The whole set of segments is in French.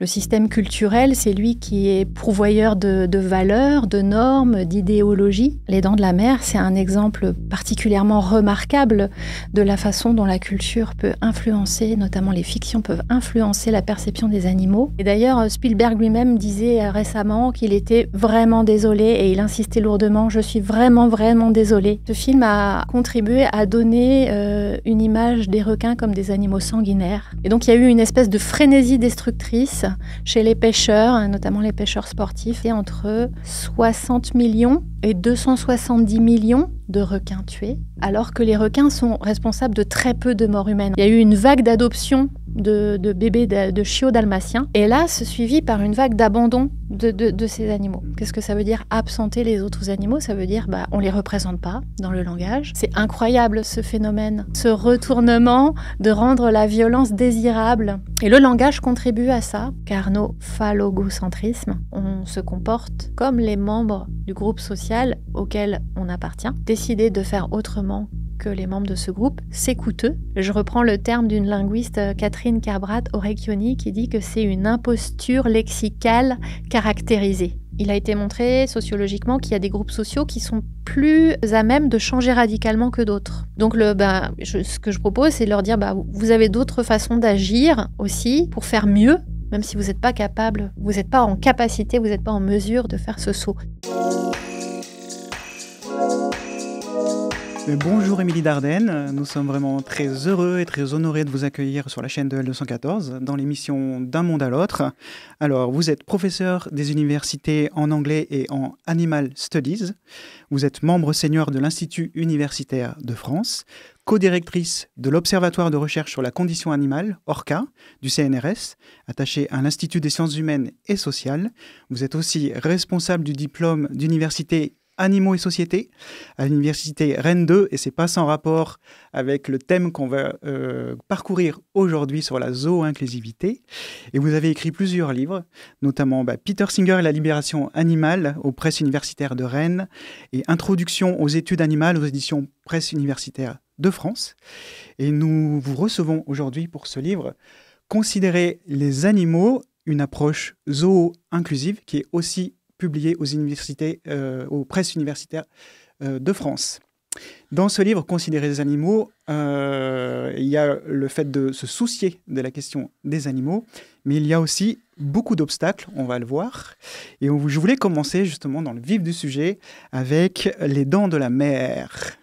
Le système culturel, c'est lui qui est pourvoyeur de valeurs, de normes, d'idéologies. Les Dents de la Mer, c'est un exemple particulièrement remarquable de la façon dont la culture peut influencer, notamment les fictions peuvent influencer la perception des animaux. Et d'ailleurs, Spielberg lui-même disait récemment qu'il était vraiment désolé et il insistait lourdement « Je suis vraiment, vraiment désolé ». Ce film a contribué à donner une image des requins comme des animaux sanguinaires. Et donc, il y a eu une espèce de frénésie destructrice chez les pêcheurs, notamment les pêcheurs sportifs, et entre 60 millions et 270 millions de requins tués, alors que les requins sont responsables de très peu de morts humaines. Il y a eu une vague d'adoption de bébés de chiots dalmatiens, et là, suivi par une vague d'abandon de ces animaux. Qu'est-ce que ça veut dire absenter les autres animaux? Ça veut dire on les représente pas dans le langage. C'est incroyable ce phénomène, ce retournement de rendre la violence désirable. Et le langage contribue à ça, car nos phallogocentrismes, on se comporte comme les membres du groupe social auquel on appartient. Décider de faire autrement que les membres de ce groupe, c'est coûteux. Je reprends le terme d'une linguiste, Catherine Carbrath-Orecchioni, qui dit que c'est une imposture lexicale caractérisée. Il a été montré sociologiquement qu'il y a des groupes sociaux qui sont plus à même de changer radicalement que d'autres. Donc ce que je propose, c'est de leur dire vous avez d'autres façons d'agir aussi pour faire mieux, même si vous n'êtes pas capable, vous n'êtes pas en capacité, vous n'êtes pas en mesure de faire ce saut. Bonjour Émilie Dardenne, nous sommes vraiment très heureux et très honorés de vous accueillir sur la chaîne de L214 dans l'émission D'un monde à l'autre. Alors, vous êtes professeur des universités en anglais et en Animal Studies. Vous êtes membre senior de l'Institut universitaire de France, co-directrice de l'Observatoire de recherche sur la condition animale, ORCA, du CNRS, attaché à l'Institut des sciences humaines et sociales. Vous êtes aussi responsable du diplôme d'université Animaux et Société à l'université Rennes 2, et c'est pas sans rapport avec le thème qu'on va parcourir aujourd'hui sur la zooinclusivité. Et vous avez écrit plusieurs livres, notamment Peter Singer et la libération animale aux presses universitaires de Rennes et Introduction aux études animales aux éditions Presse universitaire de France. Et nous vous recevons aujourd'hui pour ce livre Considérer les animaux, une approche zoo-inclusive qui est aussi publié aux universités, aux presses universitaires de France. Dans ce livre, Considérer les animaux, il y a le fait de se soucier de la question des animaux, mais il y a aussi beaucoup d'obstacles, on va le voir. Et je voulais commencer justement dans le vif du sujet avec Les Dents de la Mer.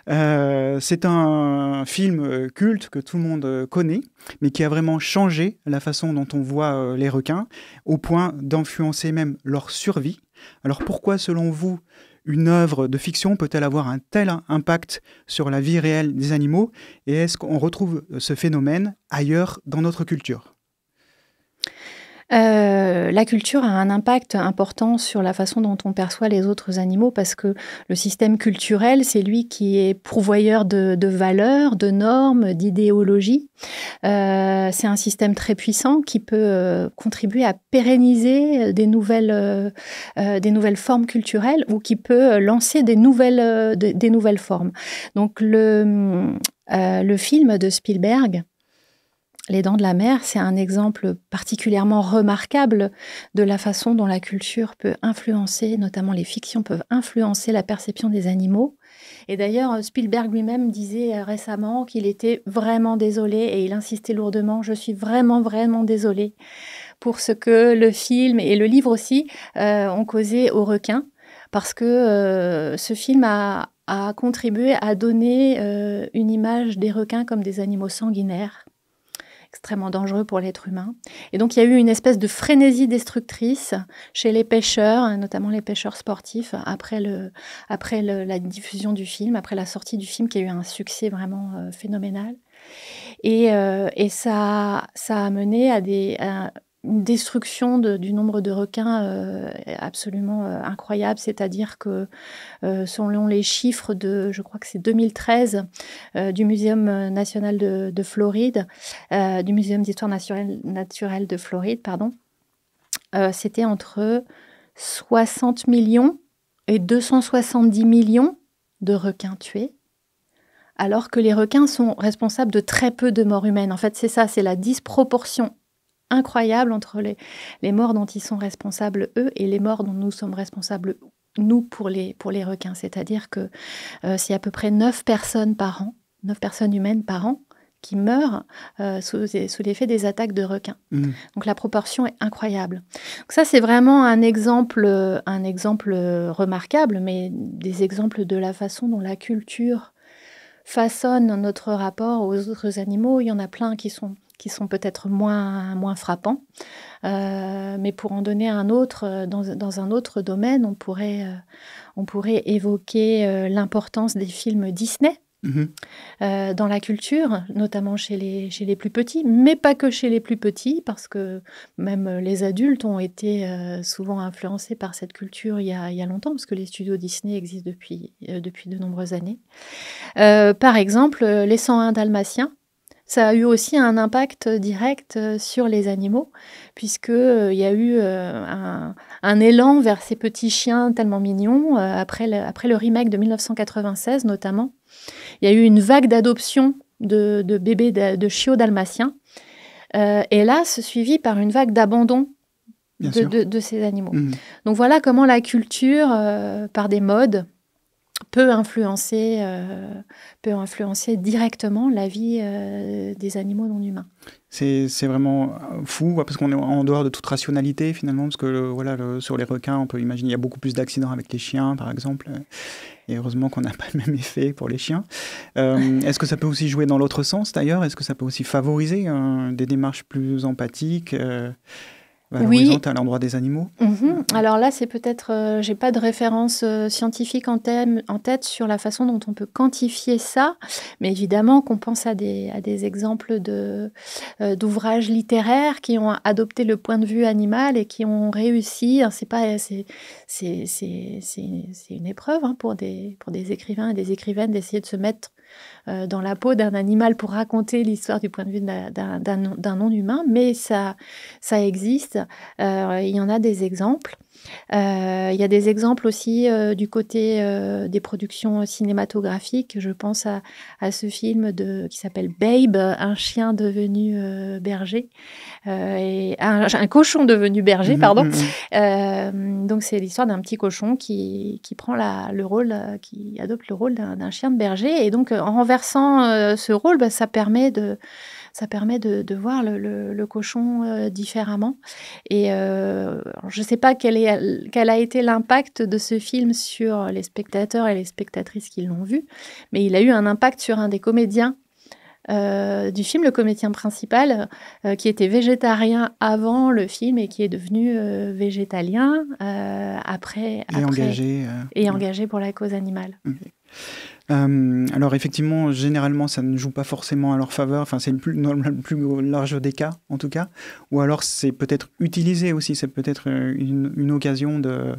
C'est un film culte que tout le monde connaît, mais qui a vraiment changé la façon dont on voit les requins, au point d'influencer même leur survie. Alors pourquoi, selon vous, une œuvre de fiction peut-elle avoir un tel impact sur la vie réelle des animaux? Et est-ce qu'on retrouve ce phénomène ailleurs dans notre culture? La culture a un impact important sur la façon dont on perçoit les autres animaux parce que le système culturel, c'est lui qui est pourvoyeur de valeurs, de normes, d'idéologies. C'est un système très puissant qui peut contribuer à pérenniser des nouvelles formes culturelles ou qui peut lancer des nouvelles formes. Donc le film de Spielberg, Les Dents de la Mer, c'est un exemple particulièrement remarquable de la façon dont la culture peut influencer, notamment les fictions peuvent influencer la perception des animaux. Et d'ailleurs, Spielberg lui-même disait récemment qu'il était vraiment désolé et il insistait lourdement « Je suis vraiment, vraiment désolé » pour ce que le film et le livre aussi ont causé aux requins parce que ce film a contribué à donner une image des requins comme des animaux sanguinaires, extrêmement dangereux pour l'être humain. Et donc, il y a eu une espèce de frénésie destructrice chez les pêcheurs, notamment les pêcheurs sportifs, après la diffusion du film, après la sortie du film, qui a eu un succès vraiment phénoménal. Et ça a mené à une destruction du nombre de requins absolument incroyable, c'est-à-dire que selon les chiffres je crois que c'est 2013, du Muséum national de Floride, du Muséum d'histoire naturelle de Floride, c'était entre 60 millions et 270 millions de requins tués, alors que les requins sont responsables de très peu de morts humaines. En fait, c'est ça, c'est la disproportion incroyable entre les morts dont ils sont responsables, eux, et les morts dont nous sommes responsables, nous, pour les requins. C'est-à-dire que c'est à peu près 9 personnes par an, 9 personnes humaines par an, qui meurent sous l'effet des attaques de requins. Donc la proportion est incroyable. Donc ça, c'est vraiment un exemple remarquable, mais des exemples de la façon dont la culture façonne notre rapport aux autres animaux. Il y en a plein qui sont peut-être moins frappants. Mais pour en donner un autre, dans un autre domaine, on pourrait évoquer l'importance des films Disney. Dans la culture, notamment chez les plus petits, mais pas que chez les plus petits, parce que même les adultes ont été souvent influencés par cette culture il y a longtemps, parce que les studios Disney existent depuis de nombreuses années. Par exemple, les 101 Dalmatiens, ça a eu aussi un impact direct sur les animaux, puisqu'il y a eu un élan vers ces petits chiens tellement mignons, après le remake de 1996 notamment. Il y a eu une vague d'adoption de bébés de chiots dalmatiens, hélas suivie par une vague d'abandon de ces animaux. Donc voilà comment la culture, par des modes, peut influencer directement la vie des animaux non humains. C'est vraiment fou, parce qu'on est en dehors de toute rationalité finalement, parce que sur les requins, on peut imaginer qu'il y a beaucoup plus d'accidents avec les chiens, par exemple. Et heureusement qu'on n'a pas le même effet pour les chiens. Est-ce que ça peut aussi jouer dans l'autre sens d'ailleurs? Est-ce que ça peut aussi favoriser des démarches plus empathiques valorisantes à l'endroit des animaux? Alors là, c'est peut-être, j'ai pas de référence scientifique en tête sur la façon dont on peut quantifier ça, mais évidemment qu'on pense à des exemples d'ouvrages littéraires qui ont adopté le point de vue animal et qui ont réussi. C'est une épreuve pour des écrivains et des écrivaines d'essayer de se mettre dans la peau d'un animal pour raconter l'histoire du point de vue d'un non-humain, mais ça existe. Il y en a des exemples. Il y a des exemples aussi du côté des productions cinématographiques. Je pense à ce film qui s'appelle Babe, un chien devenu berger, et un cochon devenu berger, pardon. Donc c'est l'histoire d'un petit cochon qui prend qui adopte le rôle d'un chien de berger, et donc en renversant ce rôle, ça permet de voir le cochon différemment. Et je ne sais pas quel a été l'impact de ce film sur les spectateurs et les spectatrices qui l'ont vu, mais il a eu un impact sur un des comédiens du film, le comédien principal, qui était végétarien avant le film et qui est devenu végétalien après. Et engagé pour la cause animale. Alors effectivement, généralement, ça ne joue pas forcément à leur faveur. Enfin, c'est le plus large des cas, en tout cas. Ou alors, c'est peut-être utilisé aussi. C'est peut-être une occasion de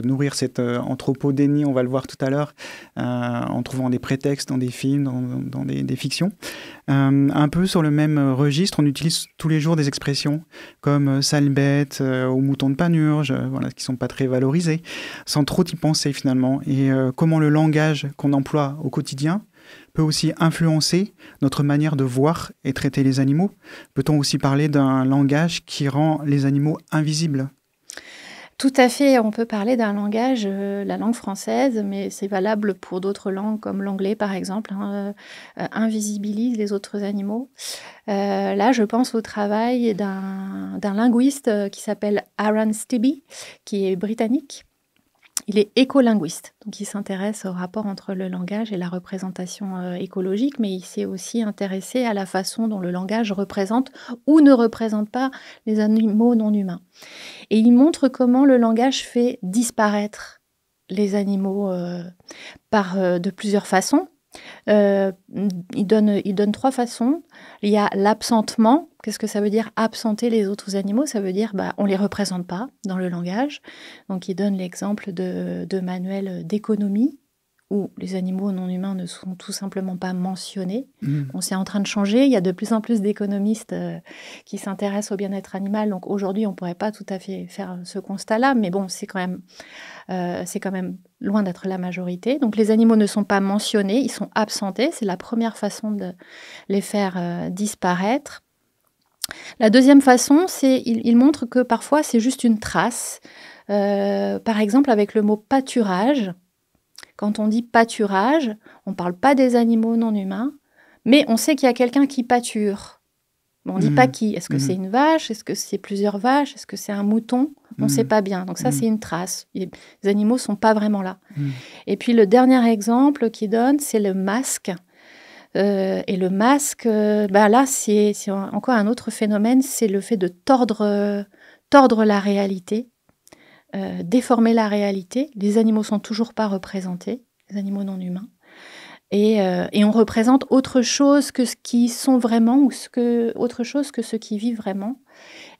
nourrir cet anthropodénie, on va le voir tout à l'heure, en trouvant des prétextes dans des films, dans des fictions. Un peu sur le même registre, on utilise tous les jours des expressions comme sale bête ou mouton de Panurge, qui sont pas très valorisées, sans trop y penser finalement. Et comment le langage qu'on emploie au quotidien peut aussi influencer notre manière de voir et traiter les animaux. Peut-on aussi parler d'un langage qui rend les animaux invisibles ? Tout à fait, on peut parler d'un langage, la langue française, mais c'est valable pour d'autres langues comme l'anglais par exemple, invisibilise les autres animaux. Là, je pense au travail d'un linguiste qui s'appelle Aaron Stibbe, qui est britannique. Il est écolinguiste, donc il s'intéresse au rapport entre le langage et la représentation écologique, mais il s'est aussi intéressé à la façon dont le langage représente ou ne représente pas les animaux non humains. Et il montre comment le langage fait disparaître les animaux de plusieurs façons. Il donne 3 façons. Il y a l'absentement. Qu'est-ce que ça veut dire absenter les autres animaux? Ça veut dire on ne les représente pas dans le langage. Donc il donne l'exemple de manuels d'économie où les animaux non humains ne sont tout simplement pas mentionnés. C'est en train de changer. Il y a de plus en plus d'économistes qui s'intéressent au bien-être animal. Donc aujourd'hui, on ne pourrait pas tout à fait faire ce constat-là, mais bon, c'est quand même loin d'être la majorité. Donc les animaux ne sont pas mentionnés, ils sont absentés. C'est la première façon de les faire disparaître. La deuxième façon, c'est il montre que parfois c'est juste une trace. Par exemple, avec le mot pâturage, quand on dit pâturage, on ne parle pas des animaux non humains, mais on sait qu'il y a quelqu'un qui pâture. On ne dit pas qui. Est-ce que c'est une vache? Est-ce que c'est plusieurs vaches? Est-ce que c'est un mouton? On ne sait pas bien. Donc ça, c'est une trace. Les animaux ne sont pas vraiment là. Et puis le dernier exemple qu'il donne, c'est le masque. Et le masque, là, c'est encore un autre phénomène, c'est le fait de tordre la réalité, déformer la réalité. Les animaux sont toujours pas représentés, les animaux non humains. Et on représente autre chose que ce qu'ils sont vraiment ou autre chose que ce qui vivent vraiment.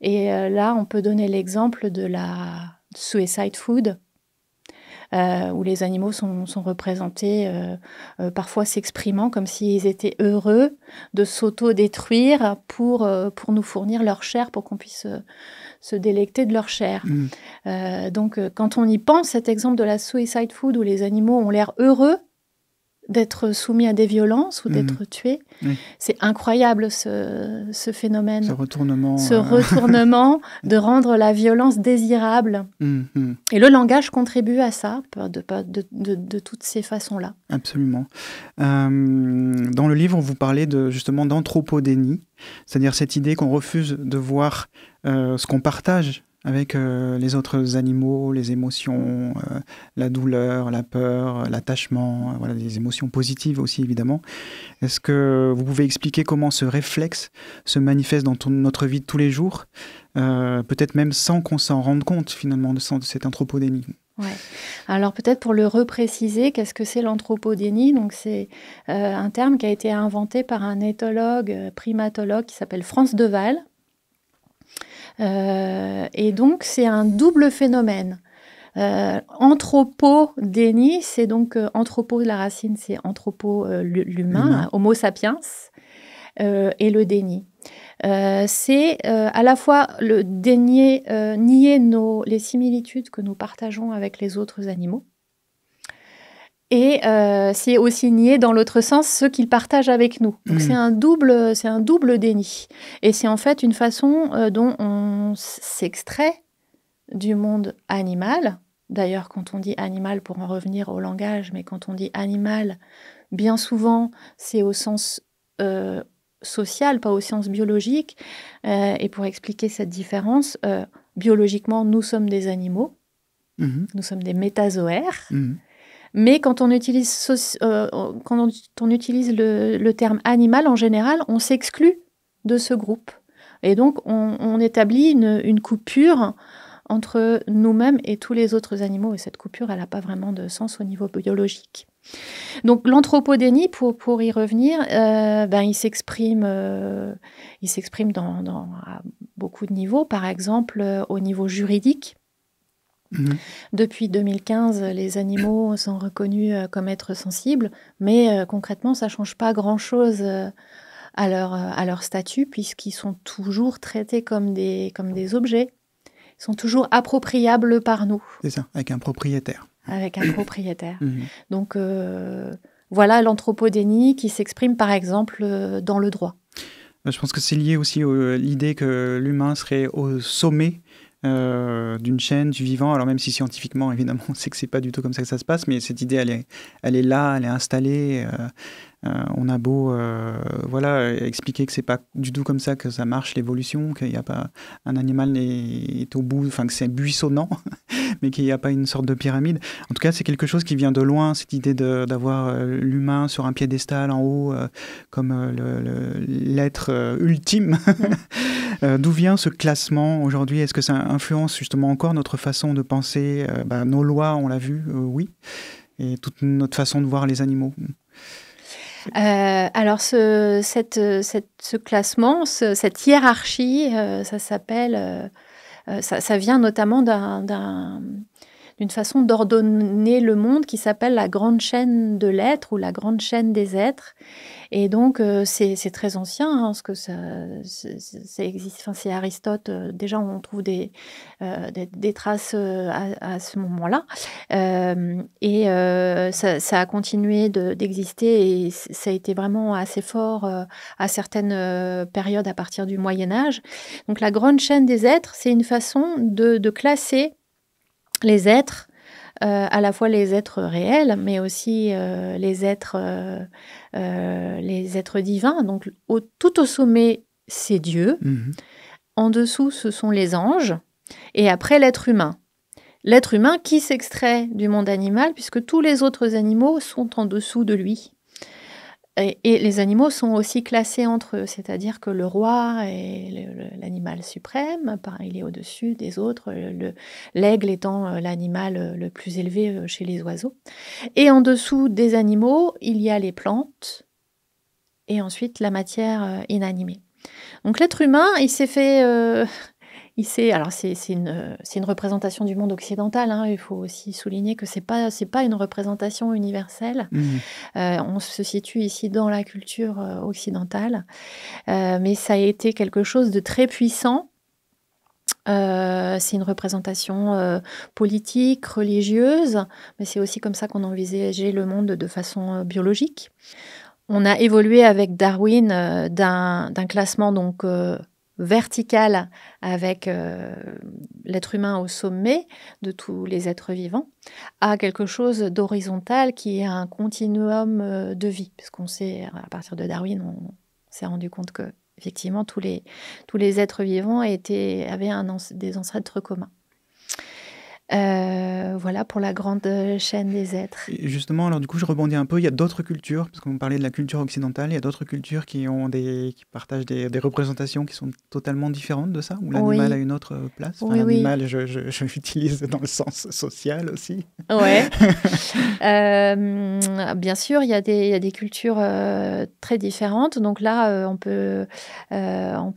Et là, on peut donner l'exemple de la suicide food, où les animaux sont représentés, parfois s'exprimant comme s'ils étaient heureux de s'auto-détruire pour nous fournir leur chair, pour qu'on puisse se délecter de leur chair. Donc, quand on y pense, cet exemple de la suicide food, où les animaux ont l'air heureux d'être soumis à des violences ou d'être tués. C'est incroyable ce phénomène. Ce retournement. De rendre la violence désirable. Et le langage contribue à ça, de toutes ces façons-là. Absolument. Dans le livre, vous parlez justement d'anthropodénie, c'est-à-dire cette idée qu'on refuse de voir ce qu'on partage avec les autres animaux, les émotions, la douleur, la peur, l'attachement, voilà, les émotions positives aussi évidemment. Est-ce que vous pouvez expliquer comment ce réflexe se manifeste dans notre vie de tous les jours, peut-être même sans qu'on s'en rende compte finalement de cette anthropodénie? Ouais. Alors peut-être pour le repréciser, qu'est-ce que c'est l'anthropodénie? Donc c'est un terme qui a été inventé par un éthologue, primatologue qui s'appelle Frans de Waal. Et donc, c'est un double phénomène. Anthropodénie, c'est donc anthropo, la racine, c'est anthropo, l'humain, homo sapiens, et le déni. C'est à la fois le nier les similitudes que nous partageons avec les autres animaux, et c'est aussi nier dans l'autre sens ceux qu'ils partagent avec nous. Donc c'est un double déni. Et c'est en fait une façon dont on s'extrait du monde animal. D'ailleurs, quand on dit animal, pour en revenir au langage, mais quand on dit animal, bien souvent, c'est au sens social, pas au sens biologique. Et pour expliquer cette différence, biologiquement, nous sommes des animaux. Nous sommes des métazoaires. Mais quand on utilise le terme animal, en général, on s'exclut de ce groupe. Et donc, on établit une coupure entre nous-mêmes et tous les autres animaux. Et cette coupure, elle n'a pas vraiment de sens au niveau biologique. Donc, l'anthropodénie, pour y revenir, il s'exprime à beaucoup de niveaux. Par exemple, au niveau juridique. Depuis 2015, les animaux sont reconnus comme êtres sensibles, mais concrètement, ça ne change pas grand-chose à leur statut, puisqu'ils sont toujours traités comme des objets. Ils sont toujours appropriables par nous. C'est ça, avec un propriétaire. Avec un propriétaire. Donc, voilà l'anthropodénie qui s'exprime, par exemple, dans le droit. Je pense que c'est lié aussi à l'idée que l'humain serait au sommet d'une chaîne, du vivant, alors même si scientifiquement, évidemment, on sait que c'est pas du tout comme ça que ça se passe, mais cette idée, elle est là, elle est installée. On a beau expliquer que c'est pas du tout comme ça que ça marche, l'évolution, qu'il n'y a pas un animal est au bout, enfin que c'est buissonnant, mais qu'il n'y a pas une sorte de pyramide. En tout cas, c'est quelque chose qui vient de loin, cette idée d'avoir l'humain sur un piédestal en haut, comme l'être ultime. D'où vient ce classement aujourd'hui? Est-ce que ça influence justement encore notre façon de penser? Nos lois, on l'a vu, oui, et toute notre façon de voir les animaux. Alors, ce classement, cette hiérarchie, ça s'appelle... ça vient notamment d'une façon d'ordonner le monde qui s'appelle la grande chaîne de l'être ou la grande chaîne des êtres. Et donc, c'est très ancien, hein, parce que ça existe. Enfin, c'est Aristote. Déjà, on trouve des traces à ce moment-là. Ça a continué d'exister et ça a été vraiment assez fort à certaines périodes à partir du Moyen-Âge. Donc, la grande chaîne des êtres, c'est une façon de classer les êtres, à la fois les êtres réels, mais aussi les êtres divins. Donc, tout au sommet, c'est Dieu. En dessous, ce sont les anges. Et après, l'être humain. L'être humain qui s'extrait du monde animal, puisque tous les autres animaux sont en dessous de lui. Et les animaux sont aussi classés entre eux, c'est-à-dire que le roi est l'animal suprême, il est au-dessus des autres, l'aigle étant l'animal le plus élevé chez les oiseaux. Et en dessous des animaux, il y a les plantes et ensuite la matière inanimée. Donc l'être humain, il s'est fait... alors c'est une représentation du monde occidental, hein. Il faut aussi souligner que c'est pas une représentation universelle. On se situe ici dans la culture occidentale, mais ça a été quelque chose de très puissant. C'est une représentation politique, religieuse, mais c'est aussi comme ça qu'on envisageait le monde de façon biologique. On a évolué avec Darwin d'un classement donc verticale avec l'être humain au sommet de tous les êtres vivants, à quelque chose d'horizontal qui est un continuum de vie. Puisqu'on sait, à partir de Darwin, on s'est rendu compte que effectivement tous les êtres vivants avaient des ancêtres communs. Voilà pour la grande chaîne des êtres. Et justement, alors du coup, je rebondis un peu. Il y a d'autres cultures, parce qu'on parlait de la culture occidentale, il y a d'autres cultures qui partagent des représentations qui sont totalement différentes de ça, où l'animal a une autre place. Enfin, l'animal, je l'utilise dans le sens social aussi. Ouais. Bien sûr, il y a des cultures très différentes. Donc là, on peut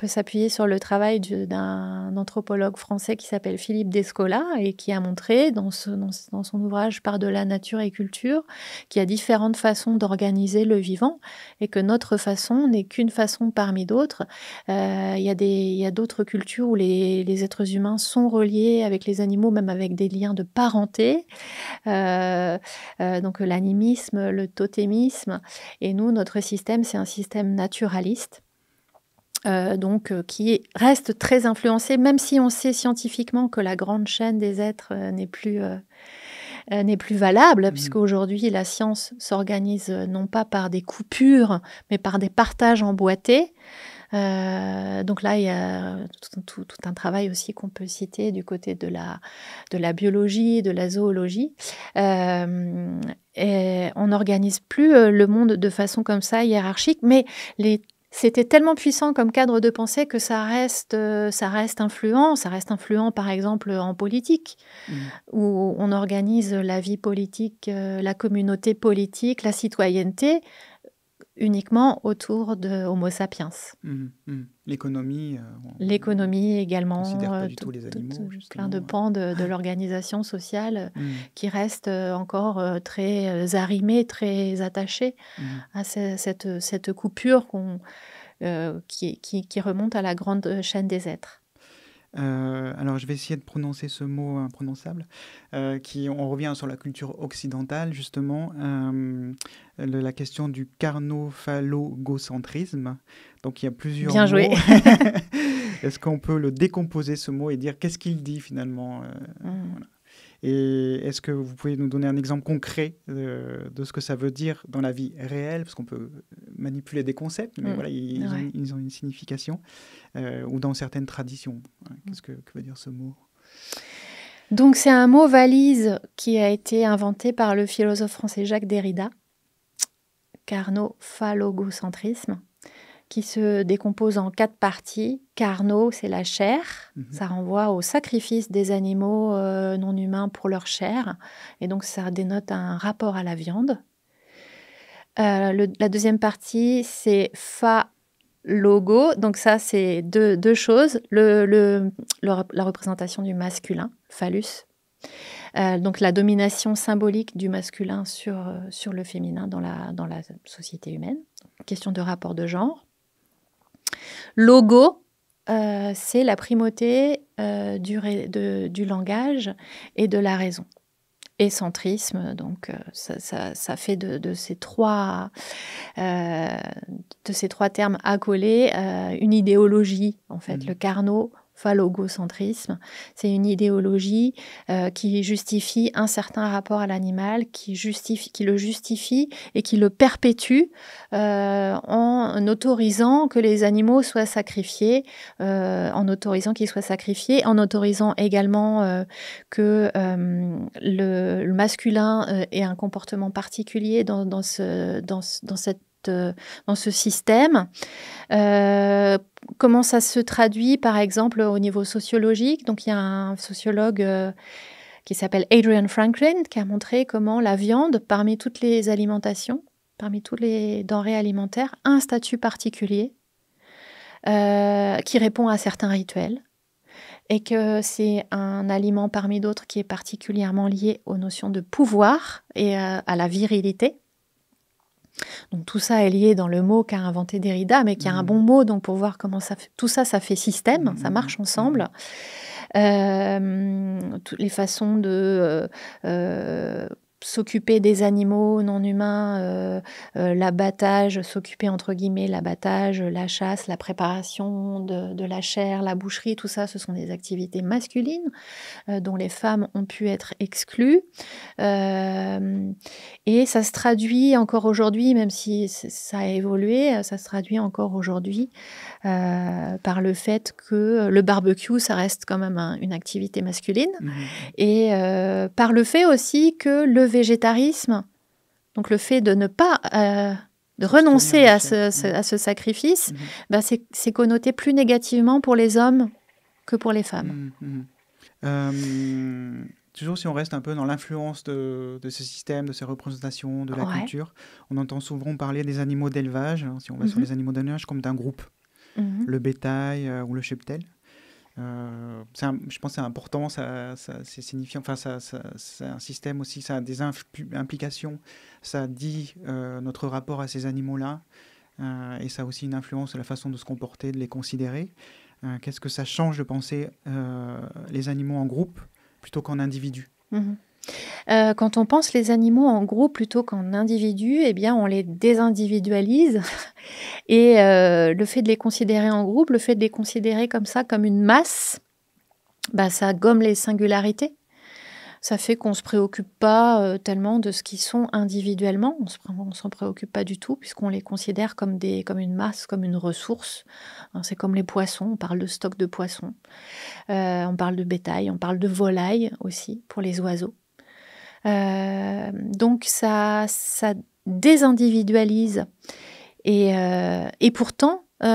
s'appuyer sur le travail d'un anthropologue français qui s'appelle Philippe Descola et qui a montré dans son ouvrage Par de la nature et culture qu'il y a différentes façons d'organiser le vivant et que notre façon n'est qu'une façon parmi d'autres. Il y a d'autres cultures où les êtres humains sont reliés avec les animaux, même avec des liens de parenté. Donc l'animisme, le totémisme. Et nous, notre système, c'est un système naturaliste. Qui reste très influencé, même si on sait scientifiquement que la grande chaîne des êtres n'est plus valable, puisque aujourd'hui la science s'organise non pas par des coupures, mais par des partages emboîtés. Donc là, il y a tout un travail aussi qu'on peut citer du côté de la biologie, de la zoologie. Et on n'organise plus le monde de façon comme ça, hiérarchique, mais c'était tellement puissant comme cadre de pensée que ça reste influent. Ça reste influent, par exemple, en politique, où on organise la vie politique, la communauté politique, la citoyenneté, uniquement autour de Homo sapiens. L'économie. L'économie également. On considère pas du tout les animaux. Plein de pans de l'organisation sociale qui restent encore très arrimés, très attachés à cette coupure qui remonte à la grande chaîne des êtres. Alors, je vais essayer de prononcer ce mot imprononçable. On revient sur la culture occidentale, justement. La question du carnophallogocentrisme. Donc, il y a plusieurs Bien mots. Joué. Est-ce qu'on peut le décomposer, ce mot, et dire qu'est-ce qu'il dit, finalement voilà. Et est-ce que vous pouvez nous donner un exemple concret de ce que ça veut dire dans la vie réelle, parce qu'on peut manipuler des concepts, mais voilà, ils ont une signification, ou dans certaines traditions. Qu'est-ce que veut dire ce mot ? Donc c'est un mot valise qui a été inventé par le philosophe français Jacques Derrida, carnophallogocentrisme, qui se décompose en 4 parties. Carno, c'est la chair. Ça renvoie au sacrifice des animaux non humains pour leur chair. Et donc, ça dénote un rapport à la viande. La deuxième partie, c'est phallogo. Donc ça, c'est deux choses. La représentation du masculin, phallus. Donc la domination symbolique du masculin sur le féminin dans la société humaine. Question de rapport de genre. Logo, c'est la primauté du langage et de la raison. Et centrisme, donc ça fait de ces trois termes accolés une idéologie, en fait. Le Carnot, phallogocentrisme, c'est une idéologie qui justifie un certain rapport à l'animal, qui le justifie et qui le perpétue en autorisant que les animaux soient sacrifiés, en autorisant qu'ils soient sacrifiés, en autorisant également que le masculin ait un comportement particulier dans ce système. Comment ça se traduit, par exemple, au niveau sociologique? Donc, il y a un sociologue qui s'appelle Adrian Franklin qui a montré comment la viande, parmi toutes les alimentations, parmi toutes les denrées alimentaires, a un statut particulier qui répond à certains rituels. Et que c'est un aliment parmi d'autres qui est particulièrement lié aux notions de pouvoir et à la virilité. Donc tout ça est lié dans le mot qu'a inventé Derrida, mais qui a un bon mot, donc pour voir comment tout ça fait système, ça marche ensemble. Toutes les façons de s'occuper des animaux non humains, l'abattage, s'occuper entre guillemets, l'abattage, la chasse, la préparation de la chair, la boucherie, tout ça, ce sont des activités masculines dont les femmes ont pu être exclues. Et ça se traduit encore aujourd'hui, même si ça a évolué, ça se traduit encore aujourd'hui par le fait que le barbecue, ça reste quand même une activité masculine. Et par le fait aussi que le végétarisme, donc le fait de ne pas de renoncer à ce sacrifice, c'est connoté plus négativement pour les hommes que pour les femmes. Toujours si on reste un peu dans l'influence de ce système, de ces représentations, de la culture, on entend souvent parler des animaux d'élevage, si on va sur les animaux d'élevage, comme d'un groupe. Le bétail ou le cheptel. Je pense que c'est important, c'est signifiant, enfin, c'est un système aussi, ça a des implications, ça dit notre rapport à ces animaux-là, et ça a aussi une influence sur la façon de se comporter, de les considérer. Qu'est-ce que ça change de penser les animaux en groupe plutôt qu'en individu? Quand on pense les animaux en groupe plutôt qu'en individu, eh bien, on les désindividualise. Et le fait de les considérer en groupe, le fait de les considérer comme ça, comme une masse, ça gomme les singularités. Ça fait qu'on ne se préoccupe pas tellement de ce qu'ils sont individuellement. On ne s'en préoccupe pas du tout, puisqu'on les considère comme une masse, comme une ressource. C'est comme les poissons, on parle de stock de poissons. On parle de bétail, on parle de volailles aussi, pour les oiseaux. Donc ça désindividualise. Et pourtant, il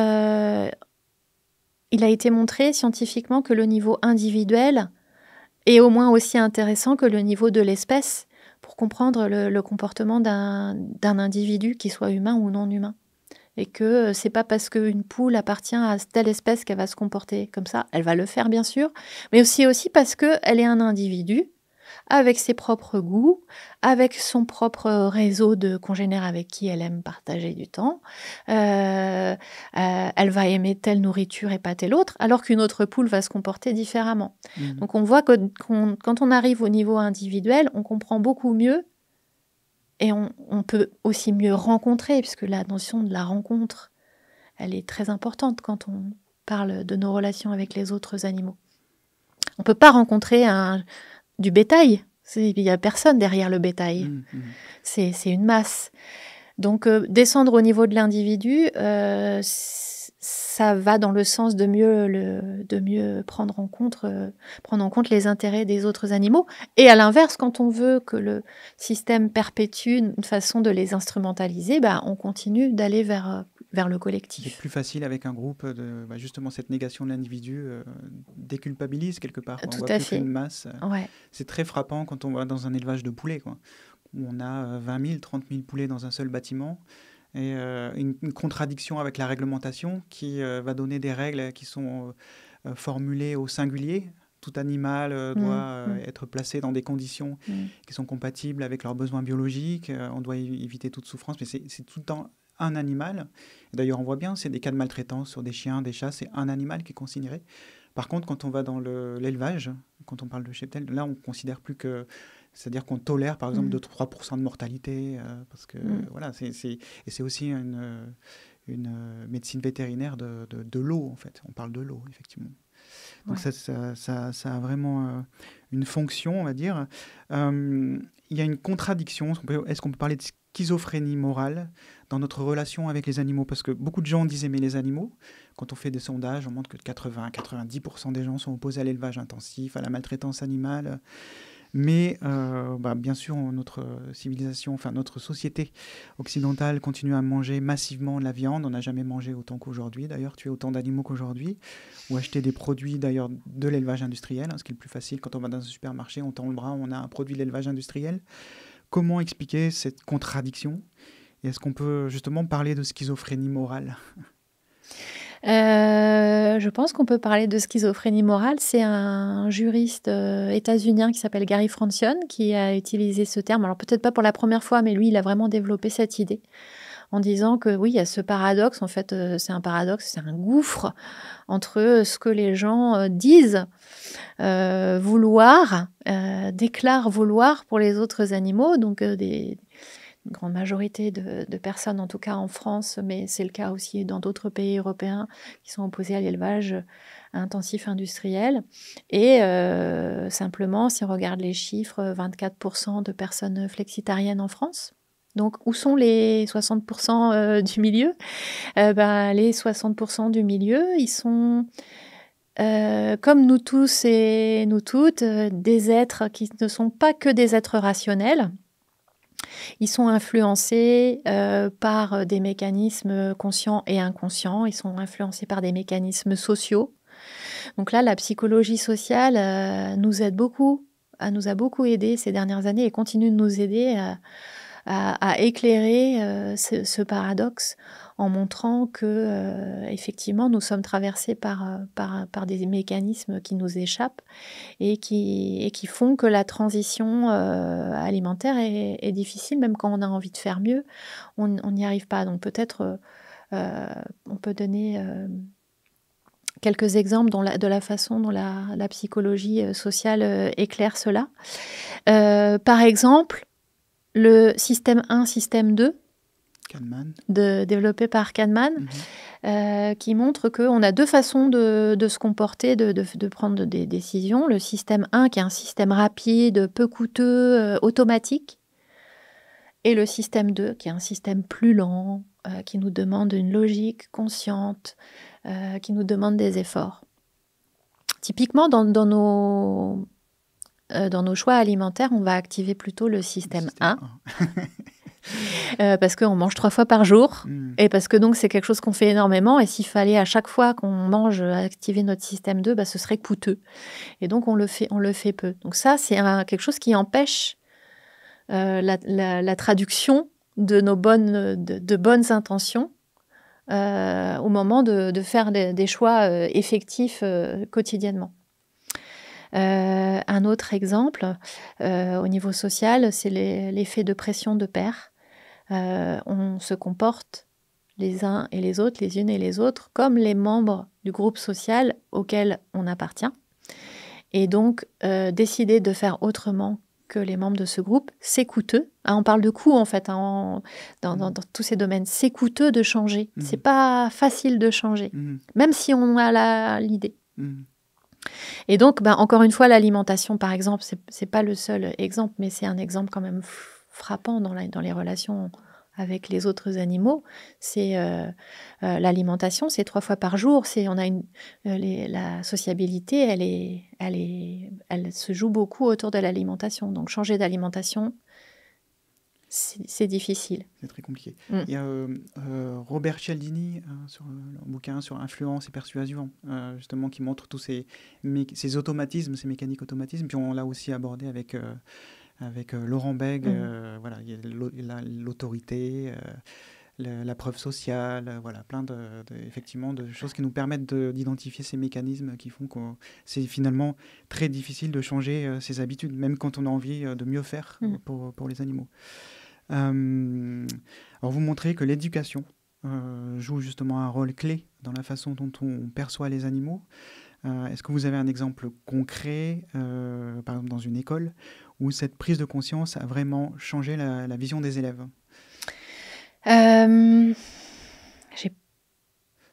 a été montré scientifiquement que le niveau individuel est au moins aussi intéressant que le niveau de l'espèce pour comprendre le comportement d'un individu, qu'il soit humain ou non humain. Et que c'est pas parce qu'une poule appartient à telle espèce qu'elle va se comporter comme ça. Elle va le faire, bien sûr, mais aussi parce qu'elle est un individu avec ses propres goûts, avec son propre réseau de congénères avec qui elle aime partager du temps. Elle va aimer telle nourriture et pas telle autre, alors qu'une autre poule va se comporter différemment. Donc on voit que quand on arrive au niveau individuel, on comprend beaucoup mieux et on peut aussi mieux rencontrer, puisque la notion de la rencontre, elle est très importante quand on parle de nos relations avec les autres animaux. On ne peut pas rencontrer du bétail. Il n'y a personne derrière le bétail. C'est une masse. Donc, descendre au niveau de l'individu, ça va dans le sens de mieux prendre en compte les intérêts des autres animaux. Et à l'inverse, quand on veut que le système perpétue une façon de les instrumentaliser, on continue d'aller vers le collectif. C'est plus facile avec un groupe, justement cette négation de l'individu déculpabilise quelque part. Tout on voit à plus fait. qu'une masse. Ouais. C'est très frappant quand on va dans un élevage de poulets, où on a 20 000, 30 000 poulets dans un seul bâtiment, et une contradiction avec la réglementation qui va donner des règles qui sont formulées au singulier, tout animal doit être placé dans des conditions qui sont compatibles avec leurs besoins biologiques. On doit éviter toute souffrance, mais c'est tout le temps un animal. D'ailleurs, on voit bien, c'est des cas de maltraitance sur des chiens, des chats, c'est un animal qui est considéré. Par contre, quand on va dans l'élevage, quand on parle de cheptel, là, on considère plus que... C'est-à-dire qu'on tolère, par exemple, 2-3% de mortalité, parce que, voilà, et c'est aussi une médecine vétérinaire de l'eau, en fait. On parle de l'eau, effectivement. Donc ça a vraiment une fonction, on va dire. Il y a une contradiction. Est-ce qu'on peut parler de schizophrénie morale dans notre relation avec les animaux? Parce que beaucoup de gens disent aimer les animaux. Quand on fait des sondages, on montre que 80-90% des gens sont opposés à l'élevage intensif, à la maltraitance animale. Mais bien sûr, notre civilisation, enfin notre société occidentale continue à manger massivement de la viande. On n'a jamais mangé autant qu'aujourd'hui, d'ailleurs, tuer autant d'animaux qu'aujourd'hui, ou acheter des produits d'ailleurs de l'élevage industriel, ce qui est le plus facile. Quand on va dans un supermarché, on tend le bras, on a un produit de l'élevage industriel. Comment expliquer cette contradiction? Et est-ce qu'on peut justement parler de schizophrénie morale? Je pense qu'on peut parler de schizophrénie morale. C'est un juriste états-unien qui s'appelle Gary Francione qui a utilisé ce terme. Alors peut-être pas pour la première fois, mais lui, il a vraiment développé cette idée en disant que oui, il y a ce paradoxe. En fait, c'est un paradoxe, c'est un gouffre entre ce que les gens disent vouloir, déclarent vouloir pour les autres animaux, donc une grande majorité de personnes, en tout cas en France, mais c'est le cas aussi dans d'autres pays européens qui sont opposés à l'élevage intensif industriel. Et simplement, si on regarde les chiffres, 24% de personnes flexitariennes en France. Donc, où sont les 60% du milieu? Les 60% du milieu, ils sont... comme nous tous et nous toutes, des êtres qui ne sont pas que des êtres rationnels. Ils sont influencés par des mécanismes conscients et inconscients. Ils sont influencés par des mécanismes sociaux. Donc là, la psychologie sociale nous aide beaucoup, nous a beaucoup aidés ces dernières années et continue de nous aider à éclairer ce paradoxe en montrant que effectivement nous sommes traversés par des mécanismes qui nous échappent et qui font que la transition alimentaire est difficile, même quand on a envie de faire mieux, on n'y arrive pas. Donc peut-être on peut donner quelques exemples de la façon dont la psychologie sociale éclaire cela. Par exemple, le système 1, système 2, développé par Kahneman, qui montre qu'on a deux façons de se comporter, de prendre des décisions. Le système 1, qui est un système rapide, peu coûteux, automatique, et le système 2, qui est un système plus lent, qui nous demande une logique consciente, qui nous demande des efforts. Typiquement, dans nos choix alimentaires, on va activer plutôt le système 1. Parce qu'on mange 3 fois par jour et parce que donc c'est quelque chose qu'on fait énormément et s'il fallait à chaque fois qu'on mange activer notre système 2, ce serait coûteux et donc on le fait peu. Donc ça, c'est quelque chose qui empêche la traduction de nos bonnes intentions au moment de faire des choix effectifs quotidiennement. Un autre exemple, au niveau social, c'est l'effet de pression de pair. On se comporte les uns et les autres, les unes et les autres, comme les membres du groupe social auquel on appartient. Et donc, décider de faire autrement que les membres de ce groupe, c'est coûteux. On parle de coût, en fait, dans tous ces domaines. C'est coûteux de changer. C'est pas facile de changer, même si on a l'idée. Et donc, encore une fois, l'alimentation, par exemple, c'est pas le seul exemple, mais c'est un exemple quand même frappant dans les relations avec les autres animaux. C'est l'alimentation, c'est 3 fois par jour. La sociabilité, elle se joue beaucoup autour de l'alimentation. Donc, changer d'alimentation, c'est difficile. C'est très compliqué. Il y a Robert Cialdini, sur un bouquin sur influence et persuasion, justement, qui montre tous ces automatismes, ces mécaniques automatismes. Puis on l'a aussi abordé avec Laurent Bègue. Voilà, il y a l'autorité, la preuve sociale, voilà, plein effectivement de choses qui nous permettent d'identifier ces mécanismes qui font que c'est finalement très difficile de changer ses habitudes, même quand on a envie de mieux faire pour les animaux. Alors vous montrez que l'éducation joue justement un rôle clé dans la façon dont on perçoit les animaux. Est-ce que vous avez un exemple concret, par exemple dans une école, où cette prise de conscience a vraiment changé la vision des élèves? J'ai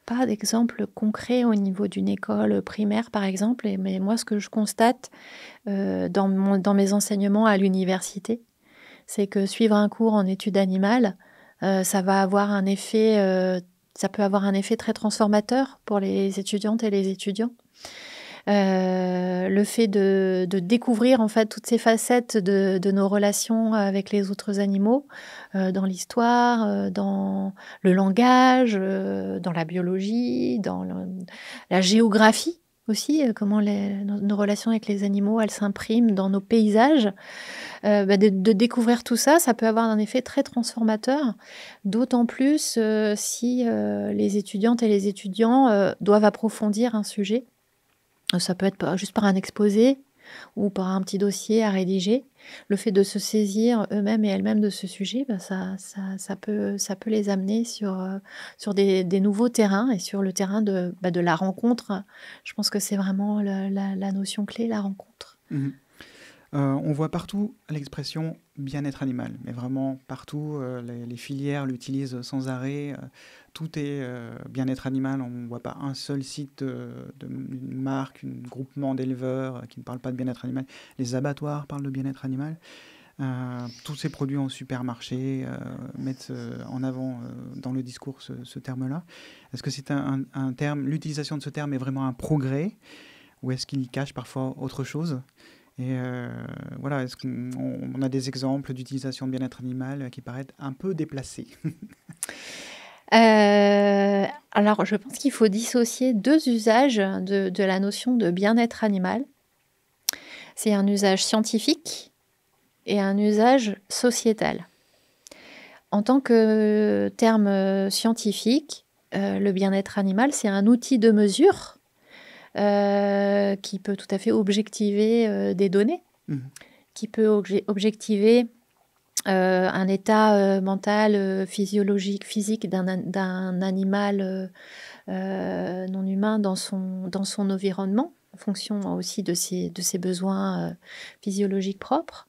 pas d'exemple concret au niveau d'une école primaire, par exemple, mais moi, ce que je constate dans mes enseignements à l'université, c'est que suivre un cours en études animales, ça peut avoir un effet très transformateur pour les étudiantes et les étudiants. Le fait de découvrir en fait toutes ces facettes de nos relations avec les autres animaux, dans l'histoire, dans le langage, dans la biologie, dans la géographie aussi, comment nos relations avec les animaux, elles s'impriment dans nos paysages. De découvrir tout ça, ça peut avoir un effet très transformateur, d'autant plus si les étudiantes et les étudiants doivent approfondir un sujet. Ça peut être juste par un exposé ou par un petit dossier à rédiger. Le fait de se saisir eux-mêmes et elles-mêmes de ce sujet, ça peut les amener sur des nouveaux terrains et sur le terrain de la rencontre. Je pense que c'est vraiment la notion clé, la rencontre. Mmh. On voit partout l'expression bien-être animal, mais vraiment partout, les filières l'utilisent sans arrêt. Tout est bien-être animal. On ne voit pas un seul site d'une marque, un groupement d'éleveurs qui ne parle pas de bien-être animal. Les abattoirs parlent de bien-être animal. Tous ces produits en supermarché mettent en avant dans le discours ce terme-là. Est-ce que c'est un terme, l'utilisation de ce terme est vraiment un progrès, ou est-ce qu'il cache parfois autre chose? Et voilà, est-ce qu'on a des exemples d'utilisation de bien-être animal qui paraissent un peu déplacés? Alors, je pense qu'il faut dissocier deux usages de la notion de bien-être animal. C'est un usage scientifique et un usage sociétal. En tant que terme scientifique, le bien-être animal, c'est un outil de mesure qui peut tout à fait objectiver des données, qui peut objectiver un état mental, physiologique, physique d'un animal non humain dans son environnement, en fonction aussi de ses besoins physiologiques propres.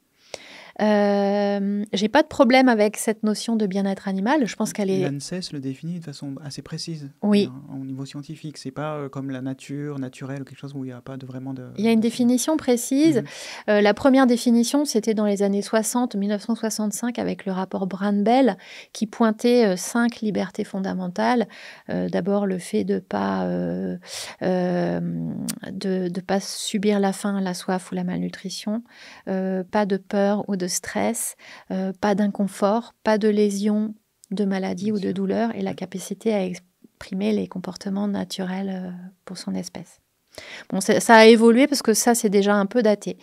J'ai pas de problème avec cette notion de bien-être animal. Je pense qu'elle est... L'ANSES le définit de façon assez précise. Oui. Au niveau scientifique, c'est pas comme la nature, naturelle ou quelque chose où il n'y a pas vraiment de... Il y a une définition précise. La première définition, c'était dans les années 60, 1965, avec le rapport Brown-Bell, qui pointait 5 libertés fondamentales. D'abord, le fait de pas subir la faim, la soif ou la malnutrition, pas de peur ou de stress, pas d'inconfort, pas de lésions, de maladie ou de douleur, et la capacité à exprimer les comportements naturels pour son espèce. Bon, ça a évolué parce que ça, c'est déjà un peu daté.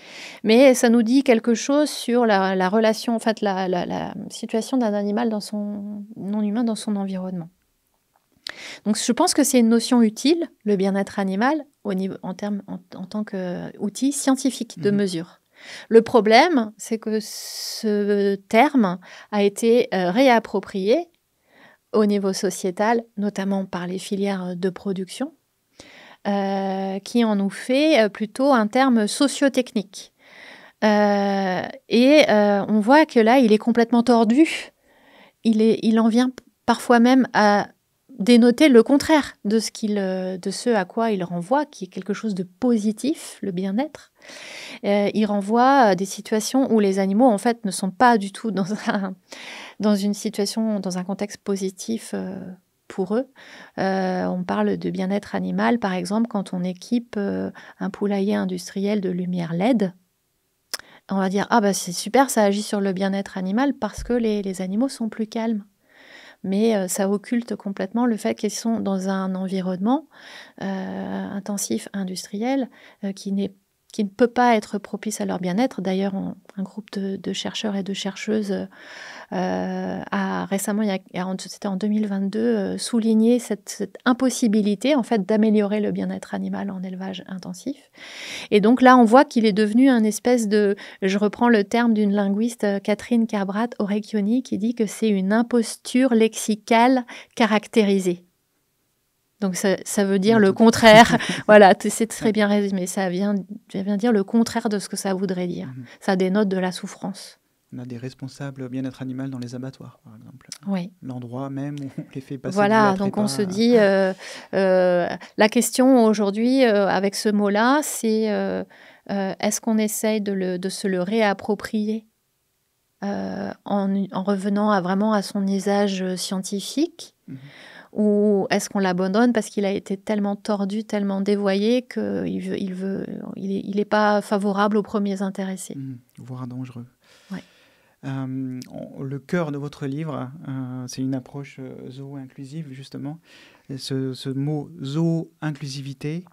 Mais ça nous dit quelque chose sur la relation, en fait, la situation d'un animal non humain dans son environnement. Donc, je pense que c'est une notion utile, le bien-être animal, en tant qu'outil scientifique de mesure. Le problème, c'est que ce terme a été réapproprié au niveau sociétal, notamment par les filières de production, qui en nous fait plutôt un terme sociotechnique. On voit que là, il est complètement tordu. Il en vient parfois même à dénoter le contraire de ce à quoi il renvoie, qui est quelque chose de positif, le bien-être. Il renvoie à des situations où les animaux, en fait, ne sont pas du tout dans une situation, dans un contexte positif pour eux. On parle de bien-être animal, par exemple, quand on équipe un poulailler industriel de lumière LED. On va dire, c'est super, ça agit sur le bien-être animal parce que les animaux sont plus calmes. Mais ça occulte complètement le fait qu'ils sont dans un environnement intensif industriel qui n'est qui ne peut pas être propice à leur bien-être. D'ailleurs, un groupe de chercheurs et de chercheuses a récemment, c'était en 2022, souligné cette impossibilité en fait d'améliorer le bien-être animal en élevage intensif. Et donc là, on voit qu'il est devenu un espèce de, je reprends le terme d'une linguiste, Catherine Carbrat-Orecchioni, qui dit que c'est une imposture lexicale caractérisée. Donc ça veut dire le contraire. Voilà, c'est très bien résumé. Ça vient dire le contraire de ce que ça voudrait dire. Ça dénote de la souffrance. On a des responsables bien-être animal dans les abattoirs, par exemple. Oui. L'endroit même où on les fait passer. Voilà, donc on se dit, la question aujourd'hui, avec ce mot-là, c'est est-ce qu'on essaye de se le réapproprier en revenant vraiment à son usage scientifique, ou est-ce qu'on l'abandonne parce qu'il a été tellement tordu, tellement dévoyé qu'il n'est pas favorable aux premiers intéressés. Voire dangereux. Ouais. Le cœur de votre livre, c'est une approche zoo-inclusive, justement. Ce mot zoo-inclusivité,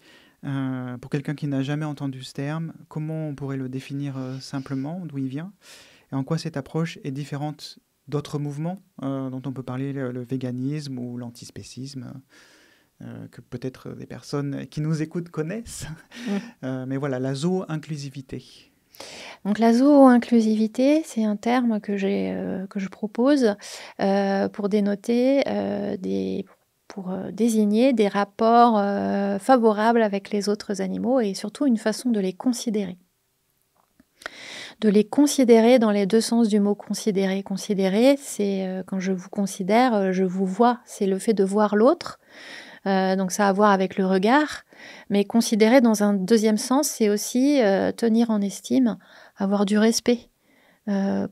pour quelqu'un qui n'a jamais entendu ce terme, comment on pourrait le définir simplement, d'où il vient, et en quoi cette approche est différente d'autres mouvements dont on peut parler, le véganisme ou l'antispécisme, que peut-être des personnes qui nous écoutent connaissent. Mais voilà, la zoo-inclusivité. Donc la zoo-inclusivité, c'est un terme que je propose pour dénoter pour désigner des rapports favorables avec les autres animaux et surtout une façon de les considérer. De les considérer dans les deux sens du mot considérer. Considérer, c'est quand je vous considère, je vous vois. C'est le fait de voir l'autre. Donc ça a à voir avec le regard. Mais considérer dans un deuxième sens, c'est aussi tenir en estime, avoir du respect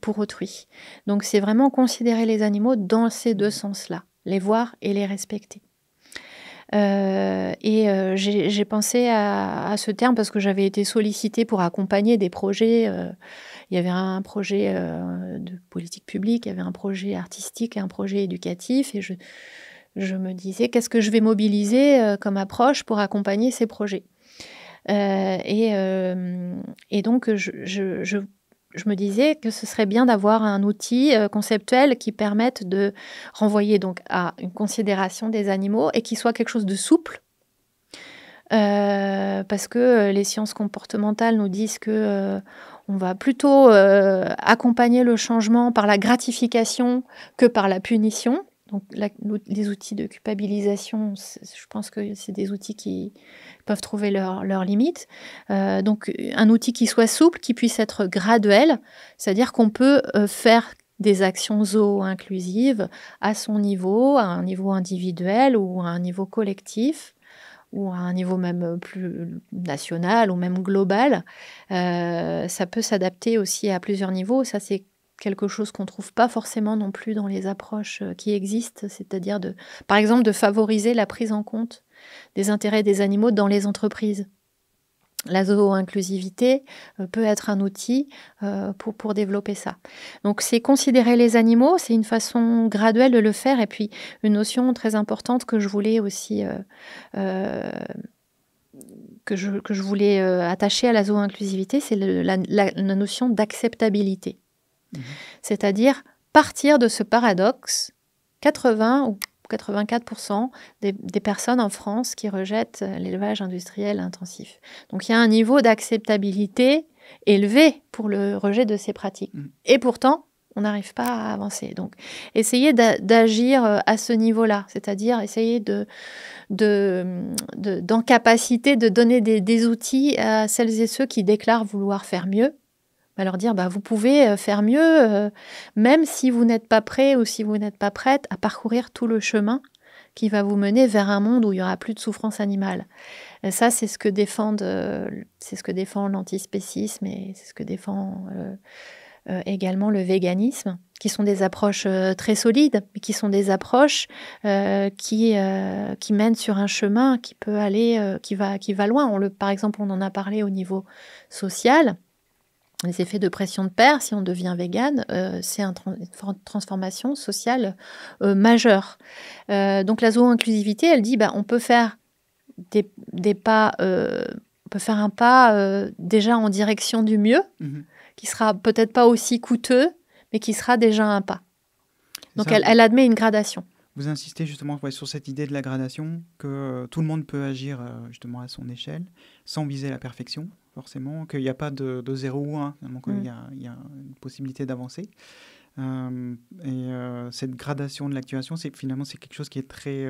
pour autrui. Donc c'est vraiment considérer les animaux dans ces deux sens-là. Les voir et les respecter. J'ai pensé à ce terme parce que j'avais été sollicitée pour accompagner des projets. Il y avait un projet de politique publique, il y avait un projet artistique et un projet éducatif. Et je me disais, qu'est-ce que je vais mobiliser comme approche pour accompagner ces projets ? Et donc, je me disais que ce serait bien d'avoir un outil conceptuel qui permette de renvoyer donc à une considération des animaux et qui soit quelque chose de souple. Parce que les sciences comportementales nous disent que on va plutôt accompagner le changement par la gratification que par la punition. Donc les outils de culpabilisation, je pense que c'est des outils qui peuvent trouver leurs limites. Donc un outil qui soit souple, qui puisse être graduel, c'est-à-dire qu'on peut faire des actions zoo-inclusives à son niveau, à un niveau individuel ou à un niveau collectif, ou à un niveau même plus national ou même global. Ça peut s'adapter aussi à plusieurs niveaux. Ça, c'est quelque chose qu'on ne trouve pas forcément non plus dans les approches qui existent, c'est-à-dire par exemple de favoriser la prise en compte des intérêts des animaux dans les entreprises. La zoo-inclusivité peut être un outil pour développer ça. Donc c'est considérer les animaux, c'est une façon graduelle de le faire, et puis une notion très importante que je voulais aussi que je voulais attacher à la zoo-inclusivité, c'est la notion d'acceptabilité. C'est-à-dire partir de ce paradoxe, 80 ou 84% des personnes en France qui rejettent l'élevage industriel intensif. Donc il y a un niveau d'acceptabilité élevé pour le rejet de ces pratiques. Et pourtant, on n'arrive pas à avancer. Donc essayer d'agir à ce niveau-là, c'est-à-dire essayer d'encapacité de donner des outils à celles et ceux qui déclarent vouloir faire mieux, à leur dire vous pouvez faire mieux, même si vous n'êtes pas prêt ou si vous n'êtes pas prête à parcourir tout le chemin qui va vous mener vers un monde où il n'y aura plus de souffrance animale. Et ça, c'est ce que défend l'antispécisme et c'est ce que défend également le véganisme, qui sont des approches très solides, mais qui sont des approches qui mènent sur un chemin qui peut aller, qui va loin. Par exemple, on en a parlé au niveau social. Les effets de pression de pair, si on devient végane, c'est une transformation sociale majeure. Donc la zoo-inclusivité, elle dit on peut faire des pas peut faire un pas déjà en direction du mieux, qui sera peut-être pas aussi coûteux, mais qui sera déjà un pas. Donc elle admet une gradation. Vous insistez justement sur cette idée de la gradation, que tout le monde peut agir justement à son échelle, sans viser la perfection, forcément, qu'il n'y a pas de 0 ou 1, qu'il y a une possibilité d'avancer. Cette gradation de l'actuation, finalement, c'est quelque chose qui est très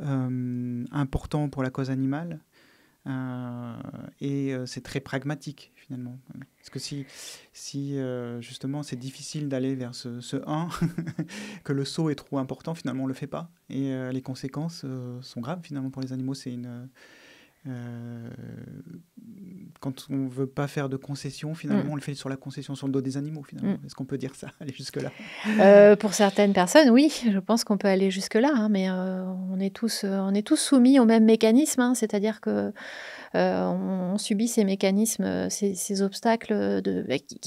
important pour la cause animale. C'est très pragmatique finalement. Parce que si justement c'est difficile d'aller vers ce 1, que le saut est trop important, finalement on ne le fait pas. Et les conséquences sont graves finalement pour les animaux. Quand on ne veut pas faire de concession, finalement on le fait sur la concession sur le dos des animaux finalement. Est-ce qu'on peut dire ça, aller jusque-là? Pour certaines personnes, oui, je pense qu'on peut aller jusque-là, mais on est tous soumis au même mécanisme, c'est-à-dire que on subit ces mécanismes, ces obstacles,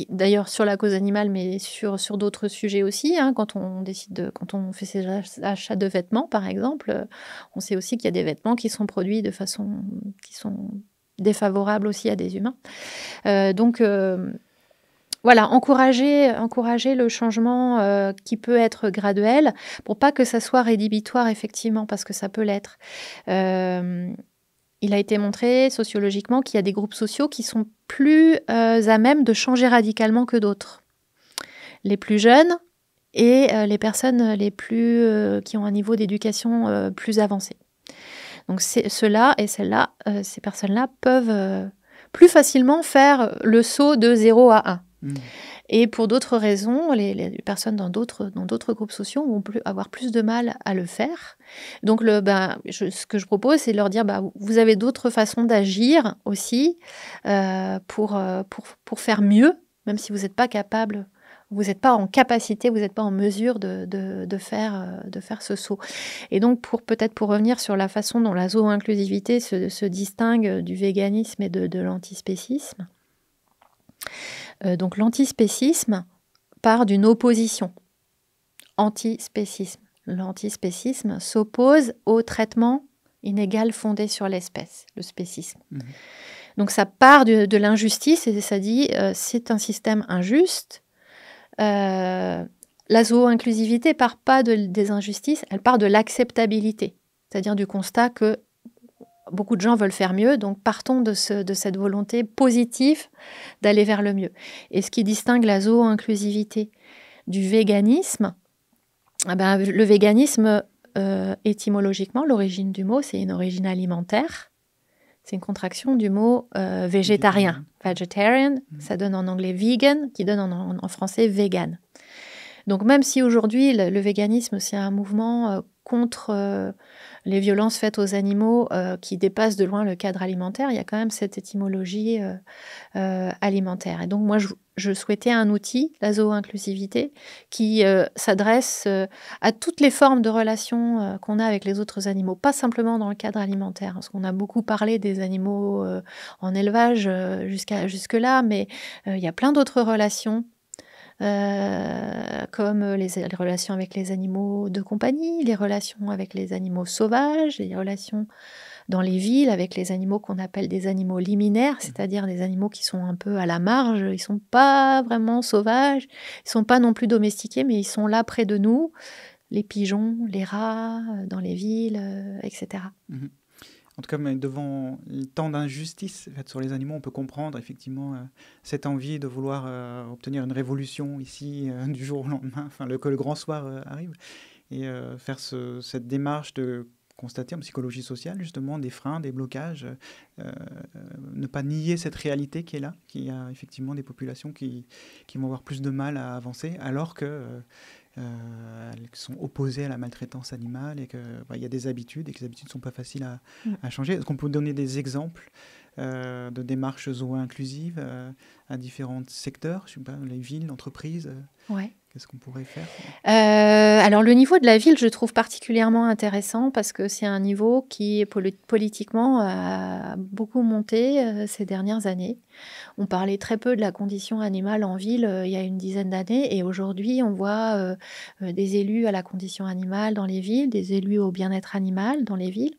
d'ailleurs sur la cause animale, mais sur d'autres sujets aussi. Quand on fait ses achats de vêtements, par exemple, on sait aussi qu'il y a des vêtements qui sont produits de façon qui sont défavorables aussi à des humains. Voilà, encourager le changement qui peut être graduel pour pas que ça soit rédhibitoire, effectivement, parce que ça peut l'être. Il a été montré sociologiquement qu'il y a des groupes sociaux qui sont plus à même de changer radicalement que d'autres. Les plus jeunes et les personnes qui ont un niveau d'éducation plus avancé. Donc ceux-là et celles-là, ces personnes-là peuvent plus facilement faire le saut de 0 à 1. Et pour d'autres raisons, les personnes dans d'autres groupes sociaux vont avoir plus de mal à le faire. Donc, ce que je propose, c'est de leur dire, vous avez d'autres façons d'agir aussi pour faire mieux, même si vous n'êtes pas capable, vous n'êtes pas en capacité, vous n'êtes pas en mesure de faire ce saut. Et donc, pour revenir sur la façon dont la zooinclusivité se distingue du véganisme et de l'antispécisme. Donc l'antispécisme part d'une opposition. Antispécisme. L'antispécisme s'oppose au traitement inégal fondé sur l'espèce, le spécisme. Donc ça part de l'injustice et ça dit c'est un système injuste. La zooinclusivité ne part pas des injustices, elle part de l'acceptabilité, c'est-à-dire du constat que beaucoup de gens veulent faire mieux, donc partons de cette volonté positive d'aller vers le mieux. Et ce qui distingue la zooinclusivité du véganisme, le véganisme, étymologiquement, l'origine du mot, c'est une origine alimentaire. C'est une contraction du mot végétarien. Vegetarian, ça donne en anglais vegan, qui donne en français vegan. Donc même si aujourd'hui, le véganisme, c'est un mouvement contre les violences faites aux animaux qui dépassent de loin le cadre alimentaire, il y a quand même cette étymologie alimentaire. Et donc moi, je souhaitais un outil, la zooinclusivité, qui s'adresse à toutes les formes de relations qu'on a avec les autres animaux, pas simplement dans le cadre alimentaire, parce qu'on a beaucoup parlé des animaux en élevage jusque-là, mais il y a plein d'autres relations. Comme les relations avec les animaux de compagnie, les relations avec les animaux sauvages, les relations dans les villes avec les animaux qu'on appelle des animaux liminaires, c'est-à-dire des animaux qui sont un peu à la marge, ils ne sont pas vraiment sauvages, ils ne sont pas non plus domestiqués, mais ils sont là près de nous, les pigeons, les rats, dans les villes, etc. En tout cas, mais devant tant d'injustices faites sur les animaux, on peut comprendre effectivement cette envie de vouloir obtenir une révolution ici du jour au lendemain, que le grand soir arrive, et faire cette démarche de constater en psychologie sociale justement des freins, des blocages, ne pas nier cette réalité qui est là, qu'il y a effectivement des populations qui vont avoir plus de mal à avancer, alors que elles sont opposées à la maltraitance animale et qu'il y a des habitudes et que les habitudes ne sont pas faciles à changer. Est-ce qu'on peut donner des exemples de démarches zooinclusives à différents secteurs, je sais pas, les villes, l'entreprise Ouais. Qu'est-ce qu'on pourrait faire Alors, le niveau de la ville, je trouve particulièrement intéressant parce que c'est un niveau qui, politiquement, a beaucoup monté ces dernières années. On parlait très peu de la condition animale en ville il y a une dizaine d'années et aujourd'hui, on voit des élus à la condition animale dans les villes, des élus au bien-être animal dans les villes.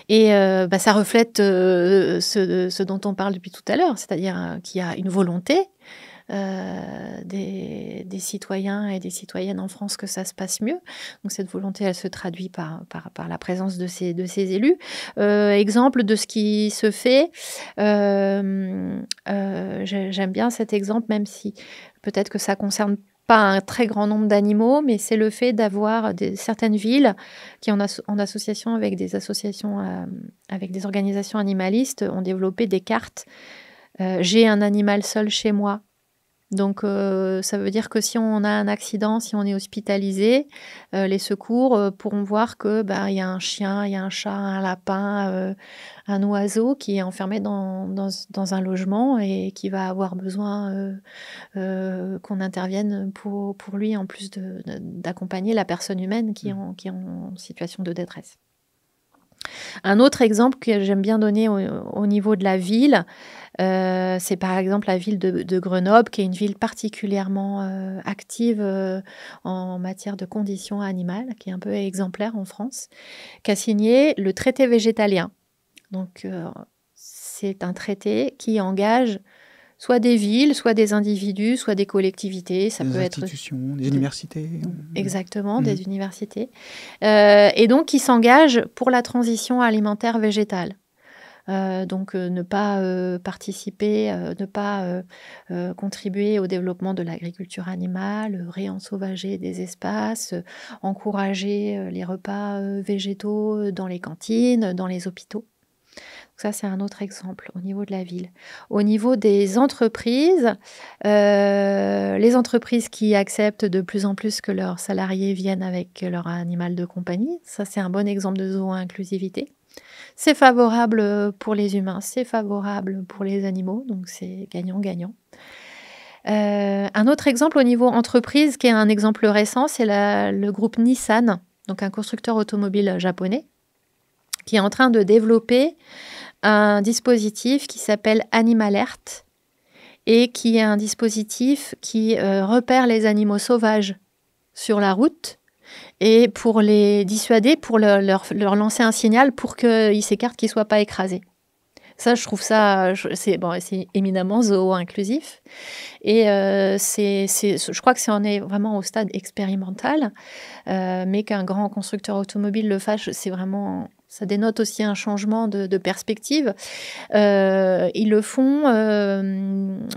Et ça reflète ce dont on parle depuis tout à l'heure, c'est-à-dire qu'il y a une volonté des citoyens et des citoyennes en France que ça se passe mieux. Donc cette volonté, elle se traduit par la présence de ces élus. Exemple de ce qui se fait, j'aime bien cet exemple, même si peut-être que ça concerne pas un très grand nombre d'animaux, mais c'est le fait d'avoir certaines villes qui, en association avec des associations, avec des organisations animalistes, ont développé des cartes. J'ai un animal seul chez moi. Donc, ça veut dire que si on a un accident, si on est hospitalisé, les secours pourront voir que y a un chien, il y a un chat, un lapin, un oiseau qui est enfermé dans un logement et qui va avoir besoin qu'on intervienne pour lui, en plus d'accompagner la personne humaine qui est en situation de détresse. Un autre exemple que j'aime bien donner au niveau de la ville, c'est par exemple la ville de Grenoble, qui est une ville particulièrement active en matière de conditions animales, qui est un peu exemplaire en France, qui a signé le traité végétalien. Donc, c'est un traité qui engage soit des villes, soit des individus, soit des collectivités. Ça des peut institutions, des universités. Exactement, des universités. Et donc, qui s'engagent pour la transition alimentaire végétale. Donc, ne pas participer, ne pas contribuer au développement de l'agriculture animale, réensauvager des espaces, encourager les repas végétaux dans les cantines, dans les hôpitaux. Donc ça, c'est un autre exemple au niveau de la ville. Au niveau des entreprises, les entreprises qui acceptent de plus en plus que leurs salariés viennent avec leur animal de compagnie, ça, c'est un bon exemple de zooinclusivité. C'est favorable pour les humains, c'est favorable pour les animaux, donc c'est gagnant-gagnant. Un autre exemple au niveau entreprise, qui est un exemple récent, c'est le groupe Nissan, donc un constructeur automobile japonais, qui est en train de développer un dispositif qui s'appelle Animalert et qui est un dispositif qui repère les animaux sauvages sur la route et pour les dissuader, pour leur lancer un signal pour qu'ils s'écartent, qu'ils ne soient pas écrasés. Ça, je trouve ça, c'est éminemment zooinclusif. Et je crois que on est vraiment au stade expérimental, mais qu'un grand constructeur automobile le fasse, c'est vraiment... Ça dénote aussi un changement de perspective. Ils le font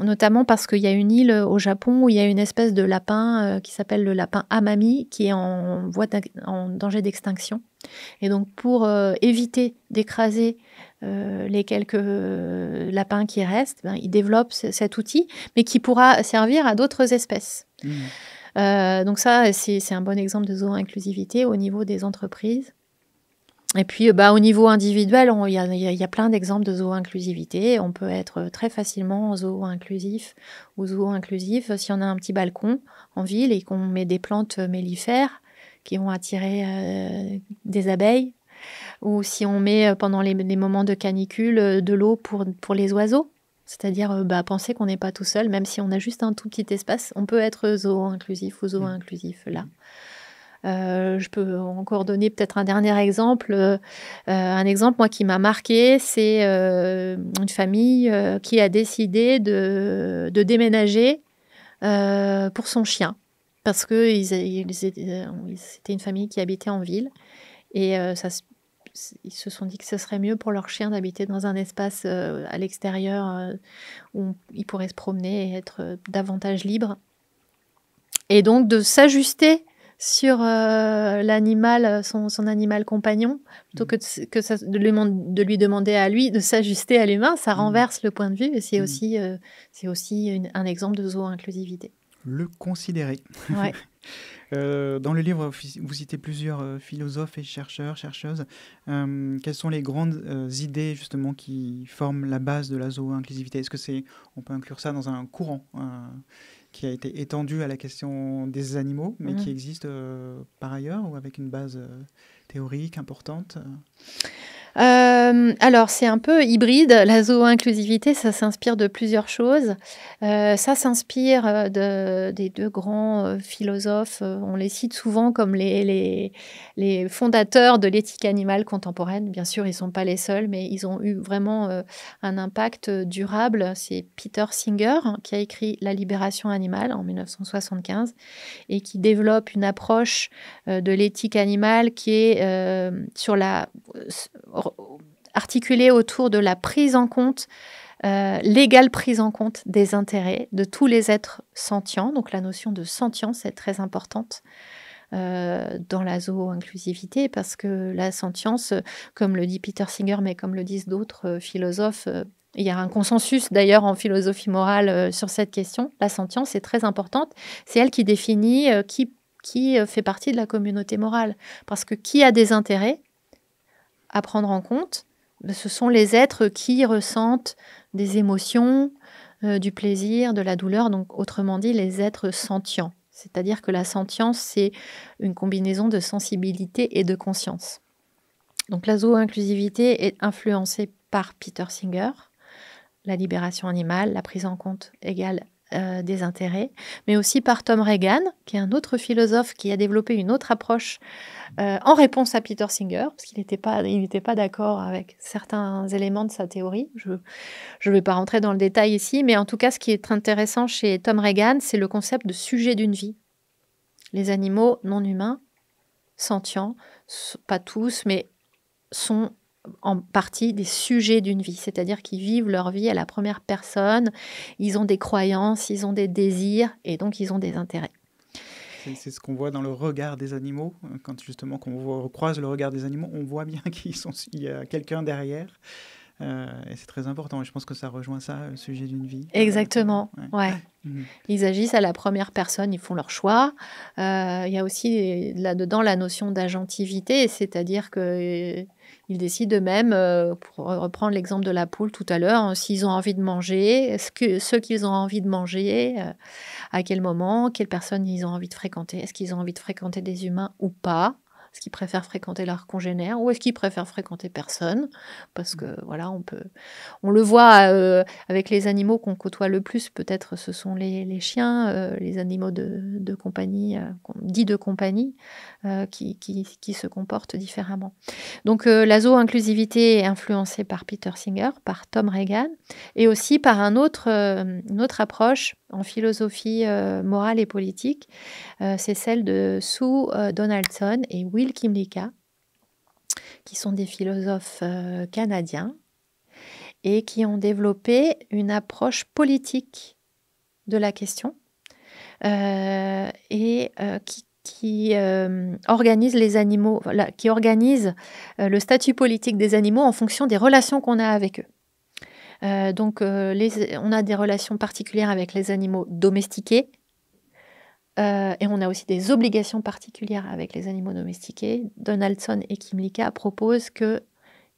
notamment parce qu'il y a une île au Japon où il y a une espèce de lapin qui s'appelle le lapin amami, qui est en danger d'extinction. Et donc, pour éviter d'écraser les quelques lapins qui restent, ils développent cet outil, mais qui pourra servir à d'autres espèces. Donc ça, c'est un bon exemple de zooinclusivité au niveau des entreprises. Et puis, au niveau individuel, il y a plein d'exemples de zooinclusivité. On peut être très facilement zooinclusif ou zooinclusif si on a un petit balcon en ville et qu'on met des plantes mellifères qui vont attirer des abeilles, ou si on met pendant les moments de canicule de l'eau pour les oiseaux. C'est-à-dire penser qu'on n'est pas tout seul, même si on a juste un tout petit espace, on peut être zooinclusif ou zooinclusif là. Je peux encore donner peut-être un dernier exemple. Un exemple, moi, qui m'a marqué, c'est une famille qui a décidé de déménager pour son chien. Parce que c'était une famille qui habitait en ville. Et ils se sont dit que ce serait mieux pour leur chien d'habiter dans un espace à l'extérieur où il pourrait se promener et être davantage libre. Et donc, de s'ajuster sur l'animal, son animal compagnon, plutôt que de lui demander à lui de s'ajuster à l'humain, ça renverse le point de vue et c'est aussi un exemple de zooinclusivité. Le considérer. Ouais. Dans le livre, vous citez plusieurs philosophes et chercheurs, chercheuses. Quelles sont les grandes idées justement qui forment la base de la zooinclusivité ? Est-ce que on peut inclure ça dans un courant qui a été étendu à la question des animaux, mais qui existe par ailleurs, ou avec une base théorique importante Alors, c'est un peu hybride. La zoo-inclusivité, ça s'inspire de plusieurs choses. Ça s'inspire des deux grands philosophes. On les cite souvent comme les fondateurs de l'éthique animale contemporaine. Bien sûr, ils ne sont pas les seuls, mais ils ont eu vraiment un impact durable. C'est Peter Singer qui a écrit La libération animale en 1975 et qui développe une approche de l'éthique animale qui est articulée autour de la prise en compte, l'égale prise en compte des intérêts de tous les êtres sentients. Donc la notion de sentience est très importante dans la zoo-inclusivité parce que la sentience, comme le dit Peter Singer, mais comme le disent d'autres philosophes, il y a un consensus d'ailleurs en philosophie morale sur cette question. La sentience est très importante. C'est elle qui définit qui fait partie de la communauté morale. Parce que qui a des intérêts à prendre en compte, ce sont les êtres qui ressentent des émotions, du plaisir, de la douleur, donc autrement dit les êtres sentients. C'est-à-dire que la sentience, c'est une combinaison de sensibilité et de conscience. Donc la zoo-inclusivité est influencée par Peter Singer, la libération animale, la prise en compte égale des intérêts, mais aussi par Tom Regan, qui est un autre philosophe qui a développé une autre approche en réponse à Peter Singer, parce qu'il n'était pas d'accord avec certains éléments de sa théorie. Je ne vais pas rentrer dans le détail ici, mais en tout cas, ce qui est intéressant chez Tom Regan, c'est le concept de sujet d'une vie. Les animaux non humains, sentients, pas tous, mais sont en partie des sujets d'une vie, c'est-à-dire qu'ils vivent leur vie à la première personne, ils ont des croyances, ils ont des désirs, et donc ils ont des intérêts. C'est ce qu'on voit dans le regard des animaux. Quand justement qu'on croise le regard des animaux, on voit bien qu'il y a quelqu'un derrière. Et c'est très important. Et je pense que ça rejoint ça, le sujet d'une vie. Exactement, ouais. Ils agissent à la première personne, ils font leur choix. Il y a aussi là-dedans la notion d'agentivité, c'est-à-dire qu'ils décident eux-mêmes, pour reprendre l'exemple de la poule tout à l'heure, s'ils ont envie de manger, ce qu'ils ont envie de manger, à quel moment, quelles personnes ils ont envie de fréquenter, est-ce qu'ils ont envie de fréquenter des humains ou pas, est-ce qu'ils préfèrent fréquenter leurs congénères ou est-ce qu'ils préfèrent fréquenter personne, parce que voilà, on le voit avec les animaux qu'on côtoie le plus, peut-être ce sont les chiens, les animaux de compagnie, dits de compagnie, qui se comportent différemment. Donc la zoo-inclusivité est influencée par Peter Singer, par Tom Regan, et aussi par une autre approche en philosophie morale et politique, c'est celle de Sue Donaldson et Will Kymlicka, qui sont des philosophes canadiens et qui ont développé une approche politique de la question et qui organise les animaux, qui organise le statut politique des animaux en fonction des relations qu'on a avec eux. Donc, on a des relations particulières avec les animaux domestiqués et on a aussi des obligations particulières avec les animaux domestiqués. Donaldson et Kymlicka proposent qu'il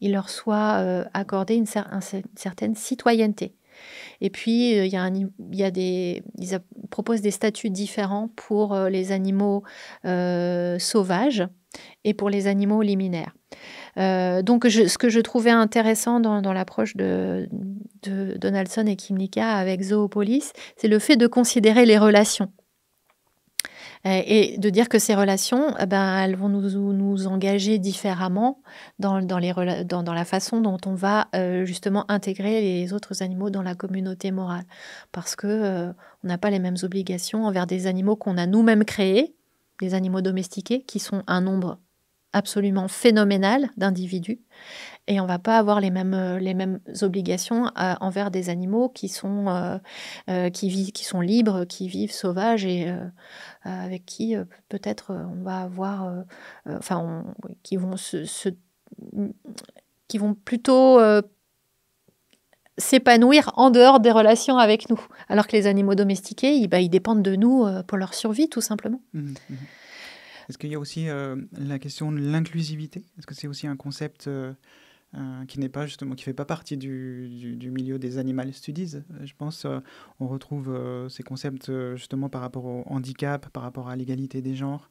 leur soit accordé une certaine citoyenneté. Et puis, ils proposent des statuts différents pour les animaux sauvages et pour les animaux liminaires. Donc, ce que je trouvais intéressant dans l'approche de Donaldson et Kymlicka avec Zoopolis, c'est le fait de considérer les relations. Et de dire que ces relations, elles vont nous engager différemment dans la façon dont on va justement intégrer les autres animaux dans la communauté morale. Parce qu'on n'a pas les mêmes obligations envers des animaux qu'on a nous-mêmes créés, les animaux domestiqués, qui sont un nombre absolument phénoménal d'individus. Et on ne va pas avoir les mêmes obligations envers des animaux qui sont libres, qui vivent sauvages et avec qui peut-être on va avoir, qui vont plutôt s'épanouir en dehors des relations avec nous. Alors que les animaux domestiqués, ils dépendent de nous pour leur survie, tout simplement. Est-ce qu'il y a aussi la question de l'inclusivité ? Est-ce que c'est aussi un concept qui n'est pas justement, qui fait pas partie du milieu des animal studies? Je pense on retrouve ces concepts justement par rapport au handicap, par rapport à l'égalité des genres.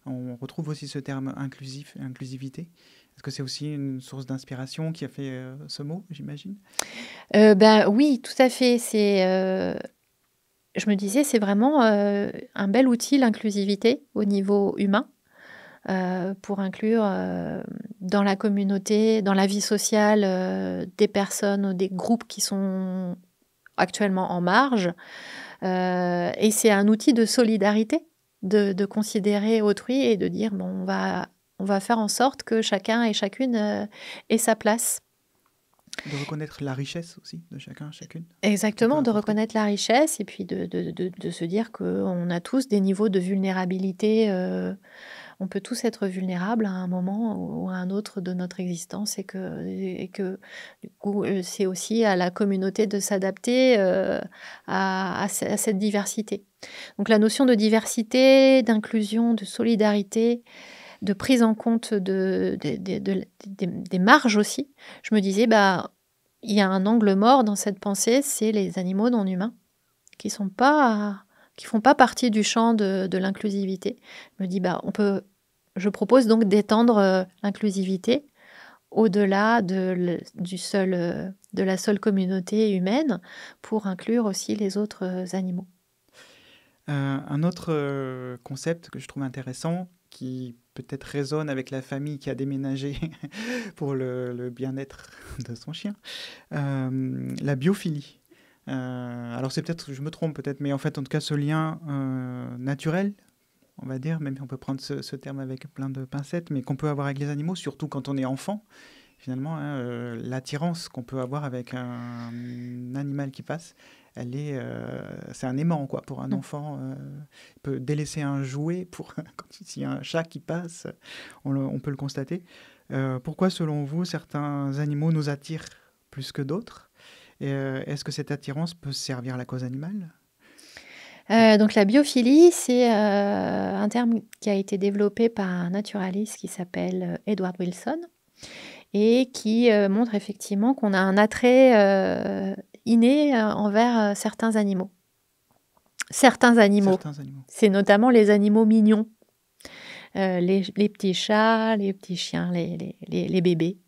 On retrouve aussi ce terme inclusivité. Est-ce que c'est aussi une source d'inspiration qui a fait ce mot, j'imagine? Oui, tout à fait. Je me disais, c'est vraiment un bel outil, l'inclusivité, au niveau humain, pour inclure dans la communauté, dans la vie sociale, des personnes ou des groupes qui sont actuellement en marge. Et c'est un outil de solidarité, de considérer autrui et de dire, bon, on va faire en sorte que chacun et chacune ait sa place. De reconnaître la richesse aussi de chacun, chacune. Exactement, de reconnaître la richesse et puis de se dire qu'on a tous des niveaux de vulnérabilité. On peut tous être vulnérables à un moment ou à un autre de notre existence et que du coup, c'est aussi à la communauté de s'adapter à cette diversité. Donc la notion de diversité, d'inclusion, de solidarité, de prise en compte des marges aussi, je me disais, il y a un angle mort dans cette pensée, c'est les animaux non humains qui font pas partie du champ de l'inclusivité. Je me dis, je propose donc d'étendre l'inclusivité au-delà de la seule communauté humaine pour inclure aussi les autres animaux. Un autre concept que je trouve intéressant, qui peut-être résonne avec la famille qui a déménagé pour le bien-être de son chien, la biophilie. Alors c'est peut-être, je me trompe peut-être, mais en fait, en tout cas, ce lien naturel, on va dire, même si on peut prendre ce terme avec plein de pincettes, mais qu'on peut avoir avec les animaux, surtout quand on est enfant, finalement, hein, l'attirance qu'on peut avoir avec un animal qui passe, c'est un aimant quoi, pour un enfant. Il peut délaisser un jouet s'il y a un chat qui passe, on peut le constater. Pourquoi, selon vous, certains animaux nous attirent plus que d'autres? Et est-ce que cette attirance peut servir à la cause animale? Donc la biophilie, c'est un terme qui a été développé par un naturaliste qui s'appelle Edward Wilson et qui montre effectivement qu'on a un attrait inné envers certains animaux. Certains animaux. C'est notamment les animaux mignons, les petits chats, les petits chiens, les bébés.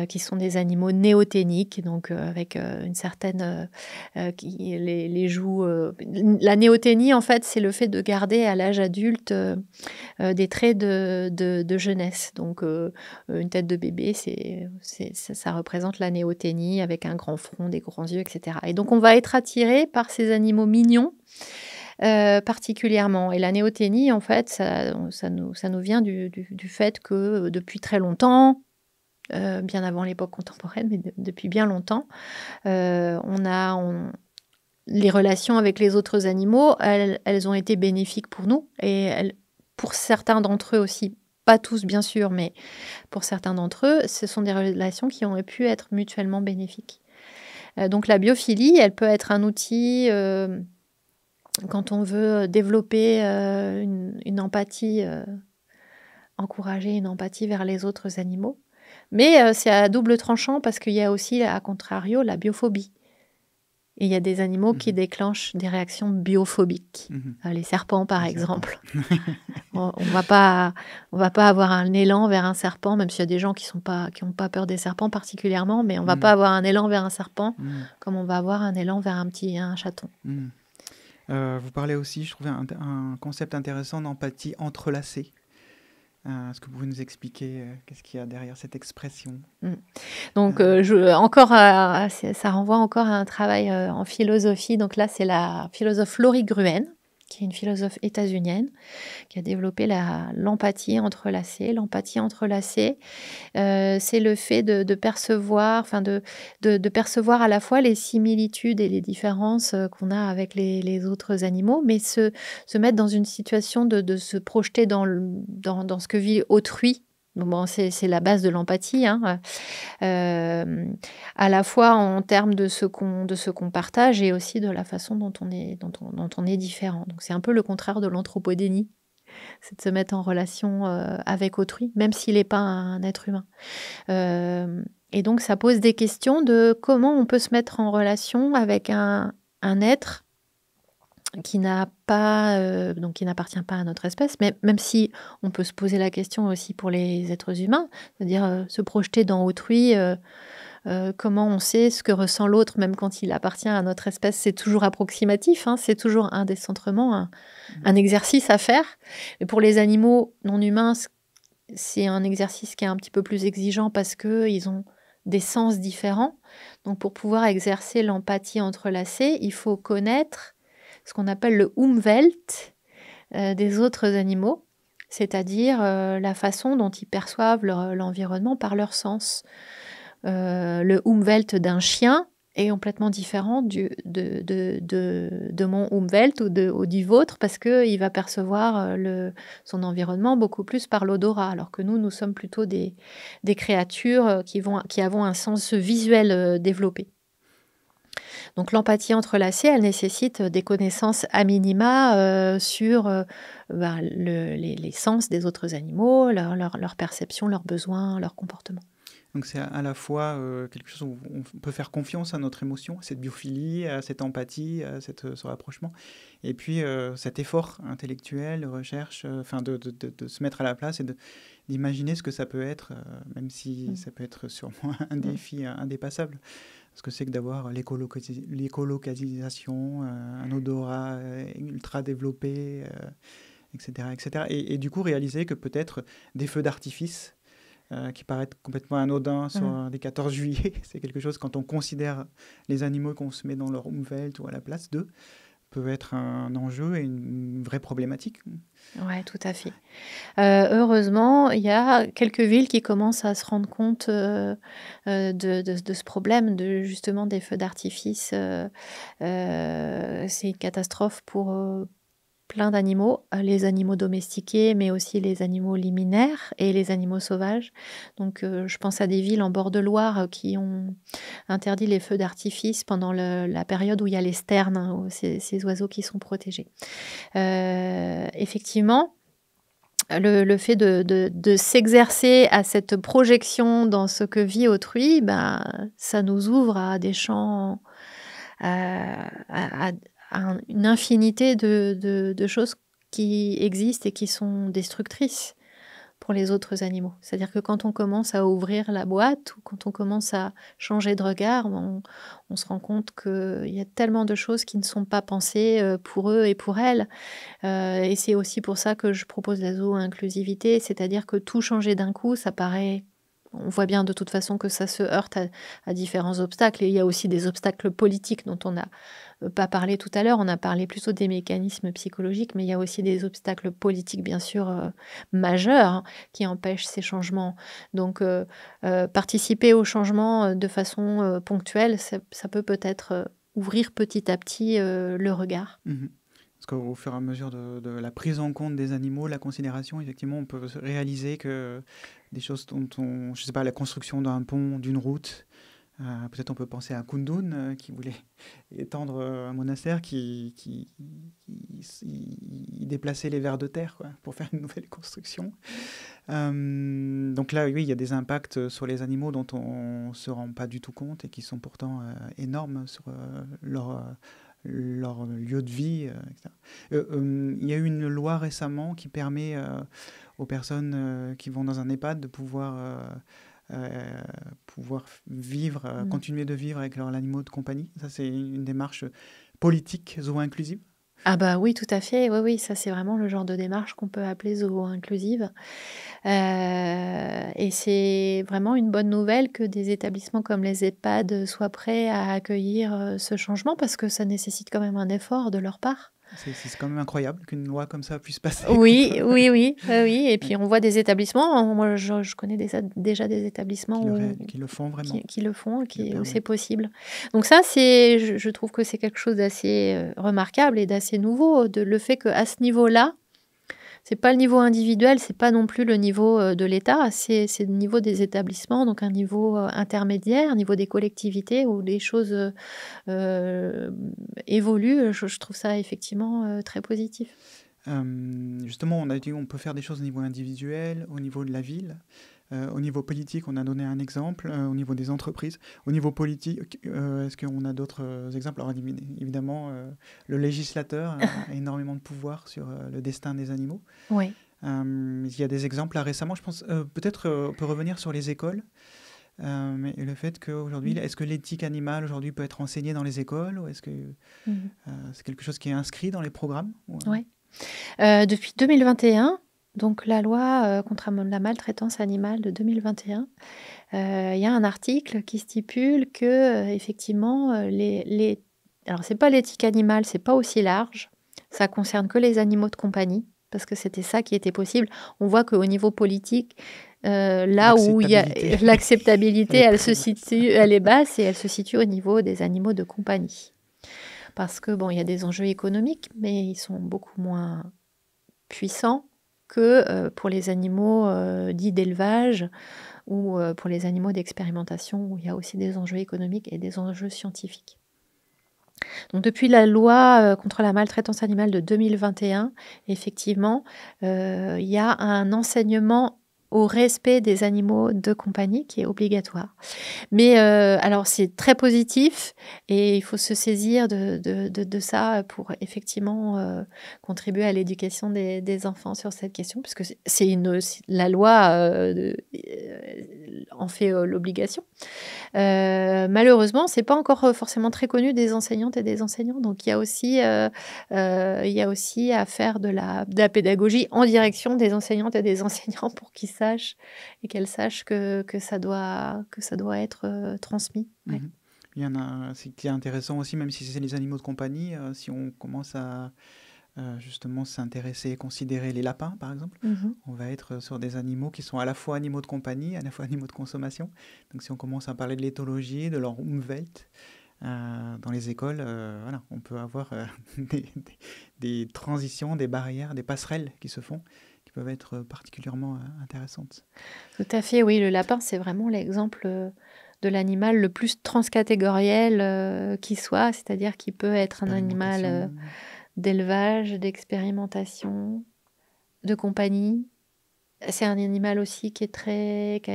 Qui sont des animaux néoténiques, donc avec une certaine... les joues... La néoténie, en fait, c'est le fait de garder à l'âge adulte des traits de jeunesse. Donc, une tête de bébé, ça représente la néoténie avec un grand front, des grands yeux, etc. Et donc, on va être attiré par ces animaux mignons particulièrement. Et la néoténie, en fait, ça nous vient du fait que depuis très longtemps, bien avant l'époque contemporaine, mais depuis bien longtemps, les relations avec les autres animaux, elles ont été bénéfiques pour nous et pour certains d'entre eux aussi, pas tous bien sûr, mais pour certains d'entre eux, ce sont des relations qui ont pu être mutuellement bénéfiques. Donc la biophilie, elle peut être un outil quand on veut développer une empathie, encourager une empathie vers les autres animaux. Mais c'est à double tranchant parce qu'il y a aussi, à contrario, la biophobie. Et il y a des animaux qui déclenchent des réactions biophobiques. Les serpents, par exemple. On va pas avoir un élan vers un serpent, même s'il y a des gens qui n'ont pas peur des serpents particulièrement, mais on ne va pas avoir un élan vers un serpent comme on va avoir un élan vers un chaton. Vous parlez aussi, je trouvais un concept intéressant d'empathie entrelacée. Est-ce que vous pouvez nous expliquer qu'est-ce qu'il y a derrière cette expression? Donc, ça renvoie encore à un travail en philosophie. Donc là, c'est la philosophe Laurie Gruen, qui est une philosophe états-unienne, qui a développé l'empathie entrelacée. L'empathie entrelacée, c'est le fait de percevoir, de percevoir à la fois les similitudes et les différences qu'on a avec les autres animaux, mais se mettre dans une situation de se projeter dans ce que vit autrui. Bon, c'est la base de l'empathie, hein. À la fois en termes de ce qu'on partage et aussi de la façon dont on est différent. Donc c'est un peu le contraire de l'anthropodénie, c'est de se mettre en relation avec autrui, même s'il n'est pas un être humain. Et donc ça pose des questions de comment on peut se mettre en relation avec un être qui n'a pas, donc qui n'appartient pas à notre espèce, mais même si on peut se poser la question aussi pour les êtres humains, c'est-à-dire, se projeter dans autrui, comment on sait ce que ressent l'autre même quand il appartient à notre espèce? C'est toujours approximatif, hein, c'est toujours un décentrement, un exercice à faire. Mais pour les animaux non humains, c'est un exercice qui est un petit peu plus exigeant parce qu'ils ont des sens différents. Donc pour pouvoir exercer l'empathie entrelacée, il faut connaître ce qu'on appelle le Umwelt des autres animaux, c'est-à-dire la façon dont ils perçoivent l'environnement par leur sens. Le Umwelt d'un chien est complètement différent de mon Umwelt ou du vôtre parce qu'il va percevoir son environnement beaucoup plus par l'odorat, alors que nous sommes plutôt des créatures qui avons un sens visuel développé. Donc l'empathie entrelacée, elle nécessite des connaissances à minima sur les sens des autres animaux, leur perception, leurs besoins, leurs comportements. Donc c'est à la fois quelque chose où on peut faire confiance à notre émotion, à cette biophilie, à cette empathie, à ce rapprochement, et puis cet effort intellectuel, de recherche, de se mettre à la place et d'imaginer ce que ça peut être, même si ça peut être sûrement un défi indépassable. Ce que c'est que d'avoir l'écolocalisation, un odorat ultra développé, etc. etc. Et du coup réaliser que peut-être des feux d'artifice qui paraissent complètement anodins sur des 14 juillet. C'est quelque chose, quand on considère les animaux qu'on se met dans leur Umwelt ou à la place d'eux, peut être un enjeu et une vraie problématique. Oui, tout à fait. Heureusement, il y a quelques villes qui commencent à se rendre compte de ce problème, justement des feux d'artifice. C'est une catastrophe pour plein d'animaux, les animaux domestiqués, mais aussi les animaux liminaires et les animaux sauvages. Donc je pense à des villes en bord de Loire qui ont interdit les feux d'artifice pendant la période où il y a les sternes, hein, ces oiseaux qui sont protégés. Effectivement, le fait de s'exercer à cette projection dans ce que vit autrui, ça nous ouvre à des champs, à une infinité de choses qui existent et qui sont destructrices pour les autres animaux. C'est-à-dire que quand on commence à ouvrir la boîte ou quand on commence à changer de regard, on se rend compte qu'il y a tellement de choses qui ne sont pas pensées pour eux et pour elles. Et c'est aussi pour ça que je propose la zoo-inclusivité, c'est-à-dire que tout changer d'un coup, ça paraît... On voit bien de toute façon que ça se heurte à différents obstacles. Et il y a aussi des obstacles politiques dont on n'a pas parlé tout à l'heure. On a parlé plutôt des mécanismes psychologiques, mais il y a aussi des obstacles politiques, bien sûr, majeurs, hein, qui empêchent ces changements. Donc, participer au changement de façon ponctuelle, ça peut peut-être ouvrir petit à petit le regard. Parce qu'au fur et à mesure de la prise en compte des animaux, la considération, effectivement, on peut réaliser que des choses dont je sais pas, la construction d'un pont, d'une route, peut-être on peut penser à Kundun qui voulait étendre un monastère qui déplaçait les vers de terre quoi, pour faire une nouvelle construction. Donc là, oui, il y a des impacts sur les animaux dont on ne se rend pas du tout compte et qui sont pourtant énormes sur leur lieu de vie, etc. Il y a eu une loi récemment qui permet aux personnes qui vont dans un EHPAD de pouvoir vivre, continuer de vivre avec leurs animaux de compagnie. Ça, c'est une démarche politique zoo-inclusive. Ah oui, tout à fait. Oui, oui, ça c'est vraiment le genre de démarche qu'on peut appeler zoo-inclusive. Et c'est vraiment une bonne nouvelle que des établissements comme les EHPAD soient prêts à accueillir ce changement parce que ça nécessite quand même un effort de leur part. C'est quand même incroyable qu'une loi comme ça puisse passer. Oui. Et puis on voit des établissements, moi je connais déjà des établissements qui le font vraiment. Qui le font, où c'est possible. Donc ça, je trouve que c'est quelque chose d'assez remarquable et d'assez nouveau, le fait qu'à ce niveau-là, c'est pas le niveau individuel, c'est pas non plus le niveau de l'État, c'est le niveau des établissements, donc un niveau intermédiaire, un niveau des collectivités où les choses évoluent. Je trouve ça effectivement très positif. Justement, on a dit on peut faire des choses au niveau individuel, au niveau de la ville. Au niveau politique, on a donné un exemple. Au niveau des entreprises, au niveau politique, est-ce qu'on a d'autres exemples? Alors évidemment, le législateur a énormément de pouvoir sur le destin des animaux. Oui. Il y a des exemples là récemment, je pense. Peut-être on peut revenir sur les écoles. Mais le fait qu'aujourd'hui, est-ce que l'éthique animale aujourd'hui peut être enseignée dans les écoles ou est-ce que c'est quelque chose qui est inscrit dans les programmes? Oui. Depuis 2021, donc la loi contre la maltraitance animale de 2021, il y a un article qui stipule que effectivement alors c'est pas l'éthique animale, c'est pas aussi large, ça concerne que les animaux de compagnie parce que c'était ça qui était possible. On voit qu'au niveau politique, là où il y a l'acceptabilité, elle est basse et elle se situe au niveau des animaux de compagnie. Parce que bon, il y a des enjeux économiques, mais ils sont beaucoup moins puissants que pour les animaux dits d'élevage ou pour les animaux d'expérimentation où il y a aussi des enjeux économiques et des enjeux scientifiques. Donc depuis la loi contre la maltraitance animale de 2021, effectivement, il y a un enseignement au respect des animaux de compagnie qui est obligatoire. Mais alors c'est très positif et il faut se saisir de ça pour effectivement contribuer à l'éducation des enfants sur cette question, puisque la loi en fait l'obligation. Malheureusement, c'est pas encore forcément très connu des enseignantes et des enseignants, donc il y a aussi à faire de la pédagogie en direction des enseignantes et des enseignants pour qu'ils sachent et qu'elles sachent que ça doit être transmis. Ouais. Il y en a, ce qui est intéressant aussi, même si c'est les animaux de compagnie, si on commence à justement s'intéresser et considérer les lapins, par exemple, on va être sur des animaux qui sont à la fois animaux de compagnie, à la fois animaux de consommation. Donc si on commence à parler de l'éthologie, de leur Umwelt, dans les écoles, voilà, on peut avoir des transitions, des barrières, des passerelles qui se font, qui peuvent être particulièrement intéressantes. Tout à fait, oui. Le lapin, c'est vraiment l'exemple de l'animal le plus transcatégoriel qui soit, c'est-à-dire qu'il peut être un animal d'élevage, d'expérimentation, de compagnie. C'est un animal aussi qui a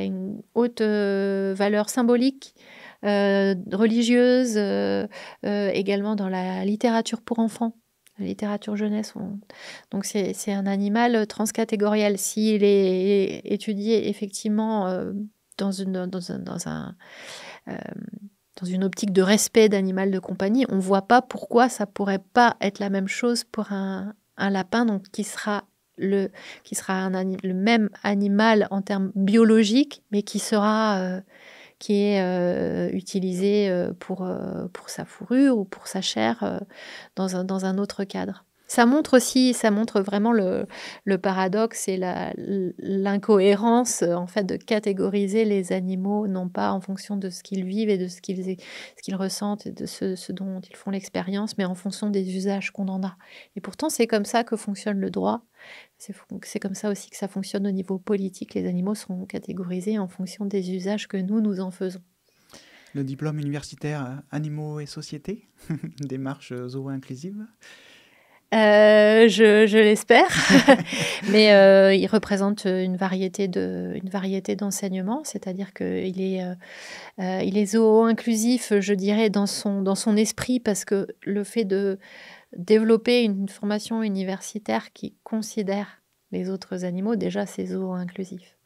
une haute valeur symbolique, religieuse, également dans la littérature pour enfants, la littérature jeunesse. Donc c'est un animal transcatégoriel. S'il est étudié effectivement dans une optique de respect d'animal de compagnie, on ne voit pas pourquoi ça pourrait pas être la même chose pour un lapin, donc qui sera le même animal en termes biologiques, mais qui est utilisé pour sa fourrure ou pour sa chair dans un autre cadre. Ça montre vraiment le paradoxe et l'incohérence en fait de catégoriser les animaux non pas en fonction de ce qu'ils vivent et de ce qu'ils ressentent et de ce dont ils font l'expérience, mais en fonction des usages qu'on en a. Et pourtant, c'est comme ça que fonctionne le droit. C'est comme ça aussi que ça fonctionne au niveau politique. Les animaux sont catégorisés en fonction des usages que nous en faisons. Le diplôme universitaire Animaux et Société, démarche zoo-inclusive. Je l'espère, mais il représente une variété d'enseignements, c'est-à-dire qu'il est zoo-inclusif, je dirais, dans son esprit, parce que le fait de développer une formation universitaire qui considère les autres animaux, déjà, c'est zoo-inclusif.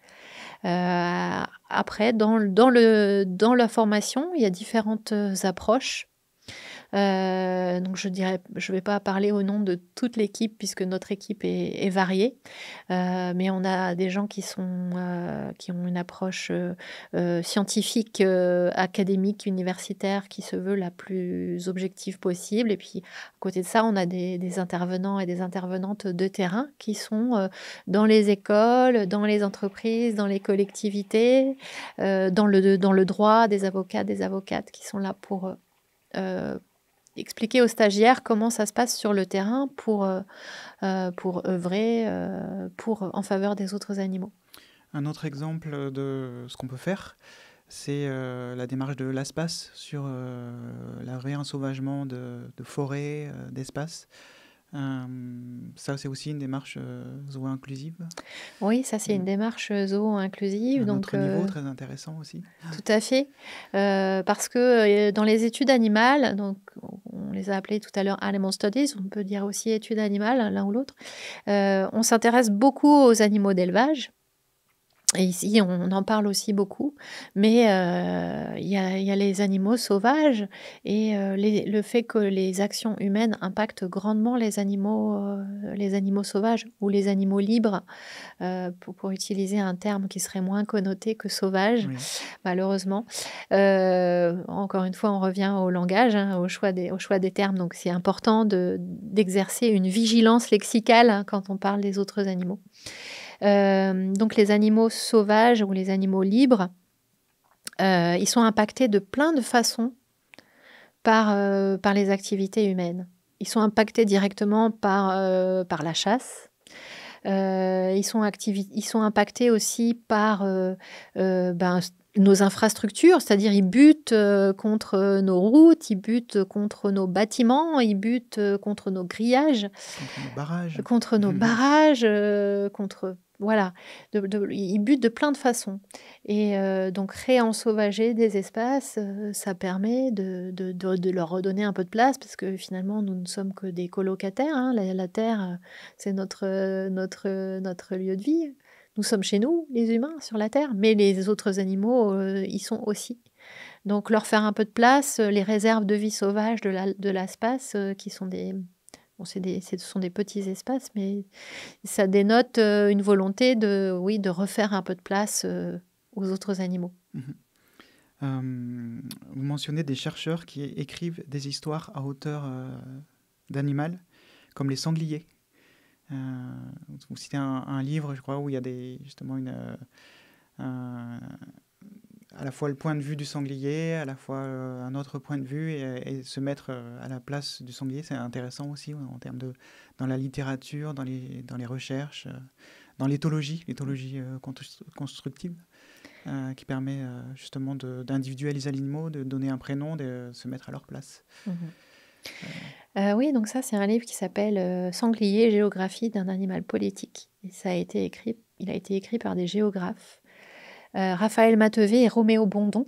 Après, dans la formation, il y a différentes approches. Donc je vais pas parler au nom de toute l'équipe puisque notre équipe est variée, mais on a des gens qui ont une approche scientifique, académique, universitaire qui se veut la plus objective possible. Et puis à côté de ça, on a des intervenants et des intervenantes de terrain qui sont dans les écoles, dans les entreprises, dans les collectivités, dans le droit, des avocats, des avocates qui sont là pour expliquer aux stagiaires comment ça se passe sur le terrain pour œuvrer en faveur des autres animaux. Un autre exemple de ce qu'on peut faire, c'est la démarche de l'ASPAS sur le réensauvagement de forêts, d'espaces. Ça, c'est aussi une démarche zoo-inclusive. Oui, ça c'est une démarche zoo-inclusive. Un Donc, autre niveau très intéressant aussi. tout à fait, parce que dans les études animales, donc on les a appelées tout à l'heure animal studies, on peut dire aussi études animales, l'un ou l'autre, on s'intéresse beaucoup aux animaux d'élevage. Et ici, on en parle aussi beaucoup, mais il y a les animaux sauvages et le fait que les actions humaines impactent grandement les animaux sauvages ou les animaux libres, pour utiliser un terme qui serait moins connoté que sauvage, Oui. malheureusement. Encore une fois, on revient au langage, hein, au choix des termes, donc c'est important d'exercer une vigilance lexicale, hein, quand on parle des autres animaux. Donc les animaux sauvages ou les animaux libres, ils sont impactés de plein de façons par les activités humaines. Ils sont impactés directement par la chasse. Ils sont impactés aussi par nos infrastructures, c'est-à-dire ils butent contre nos routes, ils butent contre nos bâtiments, ils butent contre nos grillages, Contre nos barrages. Voilà, ils butent de plein de façons. Et donc réensauvager des espaces, ça permet de leur redonner un peu de place, parce que finalement nous ne sommes que des colocataires, hein. La Terre, c'est notre lieu de vie. Nous sommes chez nous, les humains, sur la Terre, mais les autres animaux y sont aussi. Donc leur faire un peu de place, les réserves de vie sauvage de l'espace, qui sont ce sont des petits espaces, mais ça dénote une volonté de refaire un peu de place aux autres animaux. Vous mentionnez des chercheurs qui écrivent des histoires à hauteur d'animal, comme les sangliers. Vous citez un livre, je crois, où il y a justement à la fois le point de vue du sanglier, à la fois un autre point de vue, et se mettre à la place du sanglier, c'est intéressant aussi, en termes dans la littérature, dans les recherches, dans l'éthologie constructive, qui permet justement d'individualiser les animaux, de donner un prénom, de se mettre à leur place. Oui, donc ça, c'est un livre qui s'appelle Sanglier, géographie d'un animal politique. Et il a été écrit par des géographes, Raphaël Matevé et Roméo Bondon.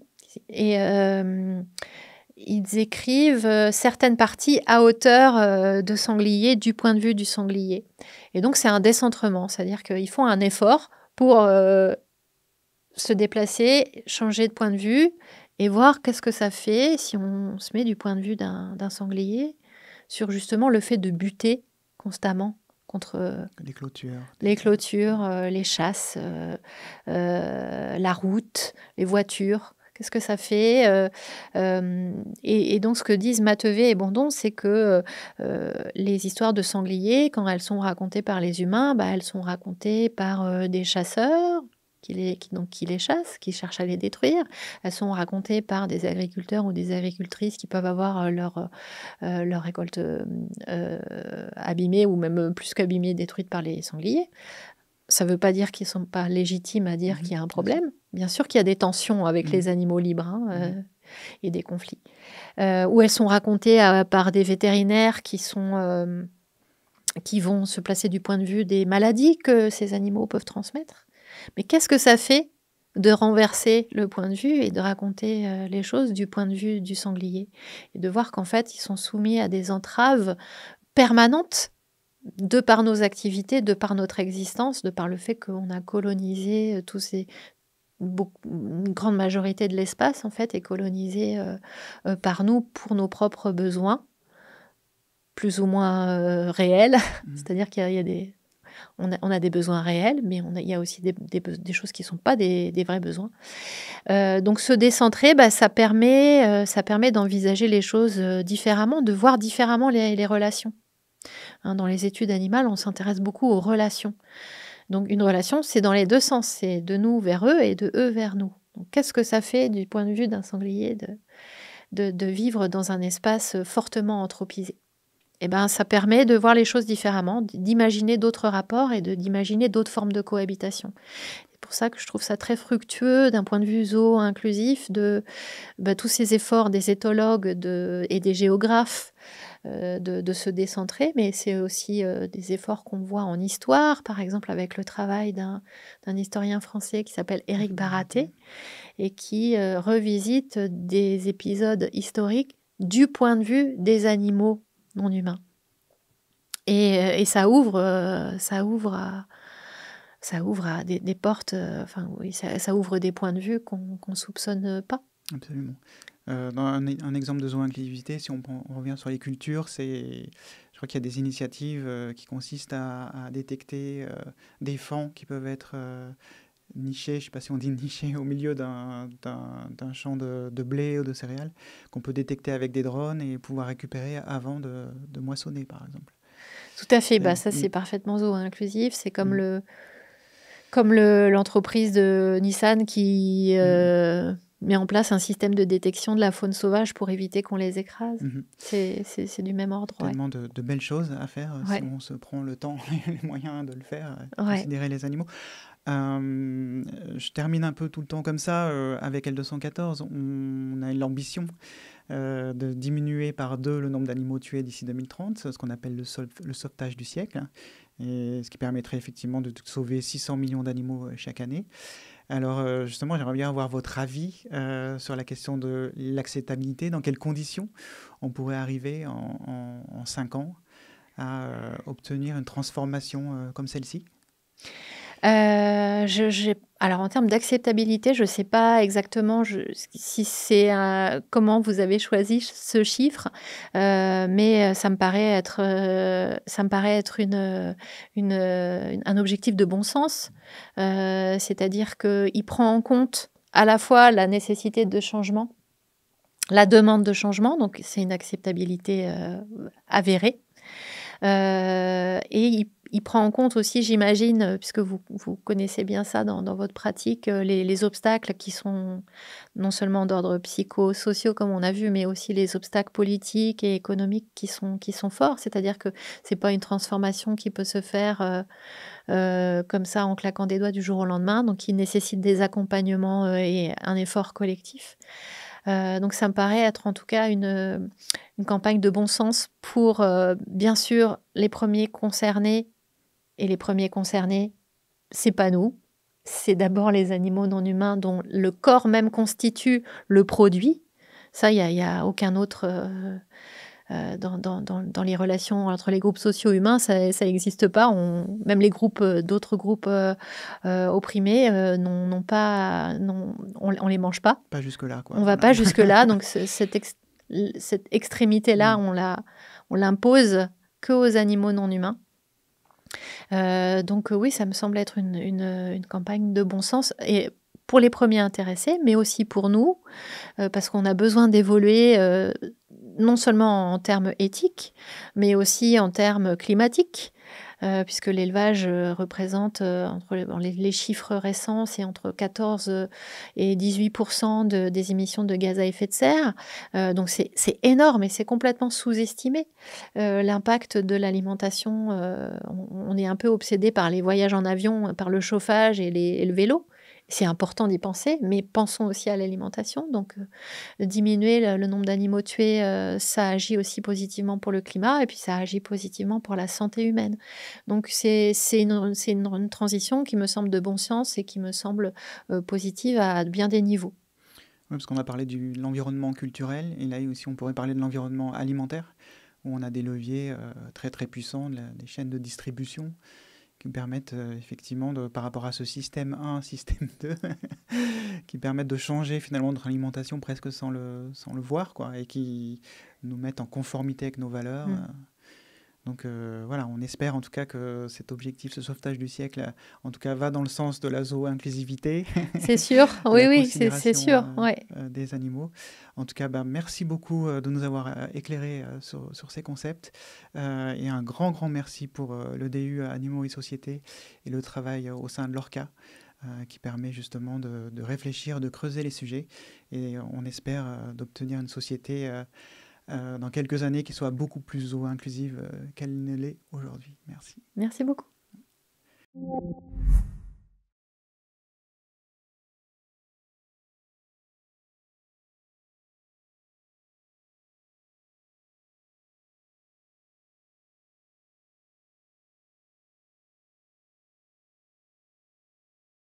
Et ils écrivent certaines parties à hauteur de sanglier, du point de vue du sanglier. Et donc, c'est un décentrement, c'est-à-dire qu'ils font un effort pour se déplacer, changer de point de vue et voir qu'est-ce que ça fait si on se met du point de vue d'un sanglier sur justement le fait de buter constamment contre les clôtures, les chasses, la route, les voitures. Qu'est-ce que ça fait et donc, ce que disent Matevé et Bondon, c'est que les histoires de sangliers, quand elles sont racontées par les humains, elles sont racontées par des chasseurs qui les chassent, qui cherchent à les détruire. Elles sont racontées par des agriculteurs ou des agricultrices qui peuvent avoir leur récolte abîmée, ou même plus qu'abîmée, détruite par les sangliers. Ça ne veut pas dire qu'ils ne sont pas légitimes à dire qu'il y a un problème. Bien sûr qu'il y a des tensions avec les animaux libres, et des conflits. Ou elles sont racontées par des vétérinaires qui vont se placer du point de vue des maladies que ces animaux peuvent transmettre. Mais qu'est-ce que ça fait de renverser le point de vue et de raconter les choses du point de vue du sanglier, et de voir qu'en fait, ils sont soumis à des entraves permanentes de par nos activités, de par notre existence, de par le fait qu'on a colonisé une grande majorité de l'espace, en fait, est colonisée par nous pour nos propres besoins, plus ou moins réels. C'est-à-dire qu'il y a on a des besoins réels, mais il y a aussi des choses qui ne sont pas des vrais besoins. Donc se décentrer, ça permet d'envisager les choses différemment, de voir différemment les relations. Dans les études animales, on s'intéresse beaucoup aux relations. Donc une relation, c'est dans les deux sens, c'est de nous vers eux et de eux vers nous. Donc qu'est-ce que ça fait du point de vue d'un sanglier de vivre dans un espace fortement anthropisé ? Ça permet de voir les choses différemment, d'imaginer d'autres rapports et d'imaginer d'autres formes de cohabitation. C'est pour ça que je trouve ça très fructueux d'un point de vue zoo-inclusif, tous ces efforts des éthologues et des géographes de se décentrer, mais c'est aussi des efforts qu'on voit en histoire, par exemple avec le travail d'un historien français qui s'appelle Éric Baraté et qui revisite des épisodes historiques du point de vue des animaux non humains. Et ça ouvre à des portes, oui, ça ouvre des points de vue qu'on ne soupçonne pas. Absolument. Dans un exemple de zooinclusivité, si on revient sur les cultures, je crois qu'il y a des initiatives qui consistent à détecter des faons qui peuvent être nichés, je ne sais pas si on dit nichés, au milieu d'un champ de blé ou de céréales, qu'on peut détecter avec des drones et pouvoir récupérer avant de moissonner, par exemple. Tout à fait, ça c'est parfaitement zooinclusif. C'est comme l'entreprise de Nissan qui met en place un système de détection de la faune sauvage pour éviter qu'on les écrase. C'est du même ordre. Tellement de belles choses à faire si on se prend le temps et les moyens de le faire, considérer les animaux. Je termine un peu tout le temps comme ça. Avec L214, on a l'ambition de diminuer par 2 le nombre d'animaux tués d'ici 2030, ce qu'on appelle le sauvetage du siècle, et ce qui permettrait effectivement de sauver 600 millions d'animaux chaque année. Alors justement, j'aimerais bien avoir votre avis sur la question de l'acceptabilité. Dans quelles conditions on pourrait arriver en 5 ans à obtenir une transformation comme celle-ci ? Alors en termes d'acceptabilité, je ne sais pas exactement si c'est comment vous avez choisi ce chiffre, mais ça me paraît être un objectif de bon sens, c'est-à-dire qu'il prend en compte à la fois la nécessité de changement, la demande de changement, donc c'est une acceptabilité avérée, et il prend en compte aussi, j'imagine, puisque vous connaissez bien ça dans votre pratique, les obstacles qui sont non seulement d'ordre psychosociaux, comme on a vu, mais aussi les obstacles politiques et économiques qui sont forts. C'est-à-dire que ce n'est pas une transformation qui peut se faire comme ça en claquant des doigts du jour au lendemain, donc il nécessite des accompagnements et un effort collectif. Donc ça me paraît être en tout cas une campagne de bon sens pour, bien sûr, les premiers concernés. Et les premiers concernés, c'est pas nous, c'est d'abord les animaux non humains dont le corps même constitue le produit. Ça, il y a aucun autre dans les relations entre les groupes sociaux humains, ça n'existe pas. Même les groupes, d'autres groupes opprimés, n'ont pas, on les mange pas. Pas jusque là, quoi. On va pas jusque là. Donc cette extrémité là, on l'impose que aux animaux non humains. Donc oui, ça me semble être une campagne de bon sens, et pour les premiers intéressés, mais aussi pour nous, parce qu'on a besoin d'évoluer non seulement en termes éthiques, mais aussi en termes climatiques, puisque l'élevage représente, entre les chiffres récents, c'est entre 14 et 18% des émissions de gaz à effet de serre. Donc c'est énorme et c'est complètement sous-estimé. L'impact de l'alimentation, on est un peu obsédé par les voyages en avion, par le chauffage et le vélo. C'est important d'y penser, mais pensons aussi à l'alimentation. Donc, diminuer le nombre d'animaux tués, ça agit aussi positivement pour le climat et puis ça agit positivement pour la santé humaine. Donc, c'est une transition qui me semble de bon sens et qui me semble positive à bien des niveaux. Oui, parce qu'on a parlé de l'environnement culturel, et là aussi on pourrait parler de l'environnement alimentaire, où on a des leviers très très puissants, des chaînes de distribution, qui permettent effectivement, par rapport à ce système 1, système 2, qui permettent de changer finalement notre alimentation presque sans le voir, quoi, et qui nous mettent en conformité avec nos valeurs. Donc voilà, on espère en tout cas que cet objectif, ce sauvetage du siècle, en tout cas va dans le sens de la zooinclusivité. C'est sûr, oui, c'est sûr. Des animaux. En tout cas, merci beaucoup de nous avoir éclairés sur ces concepts. Et un grand, grand merci pour le DU Animaux et Société et le travail au sein de l'ORCA, qui permet justement de réfléchir, de creuser les sujets. Et on espère d'obtenir une société dans quelques années qui soit beaucoup plus inclusive qu'elle ne l'est aujourd'hui. Merci. Merci beaucoup.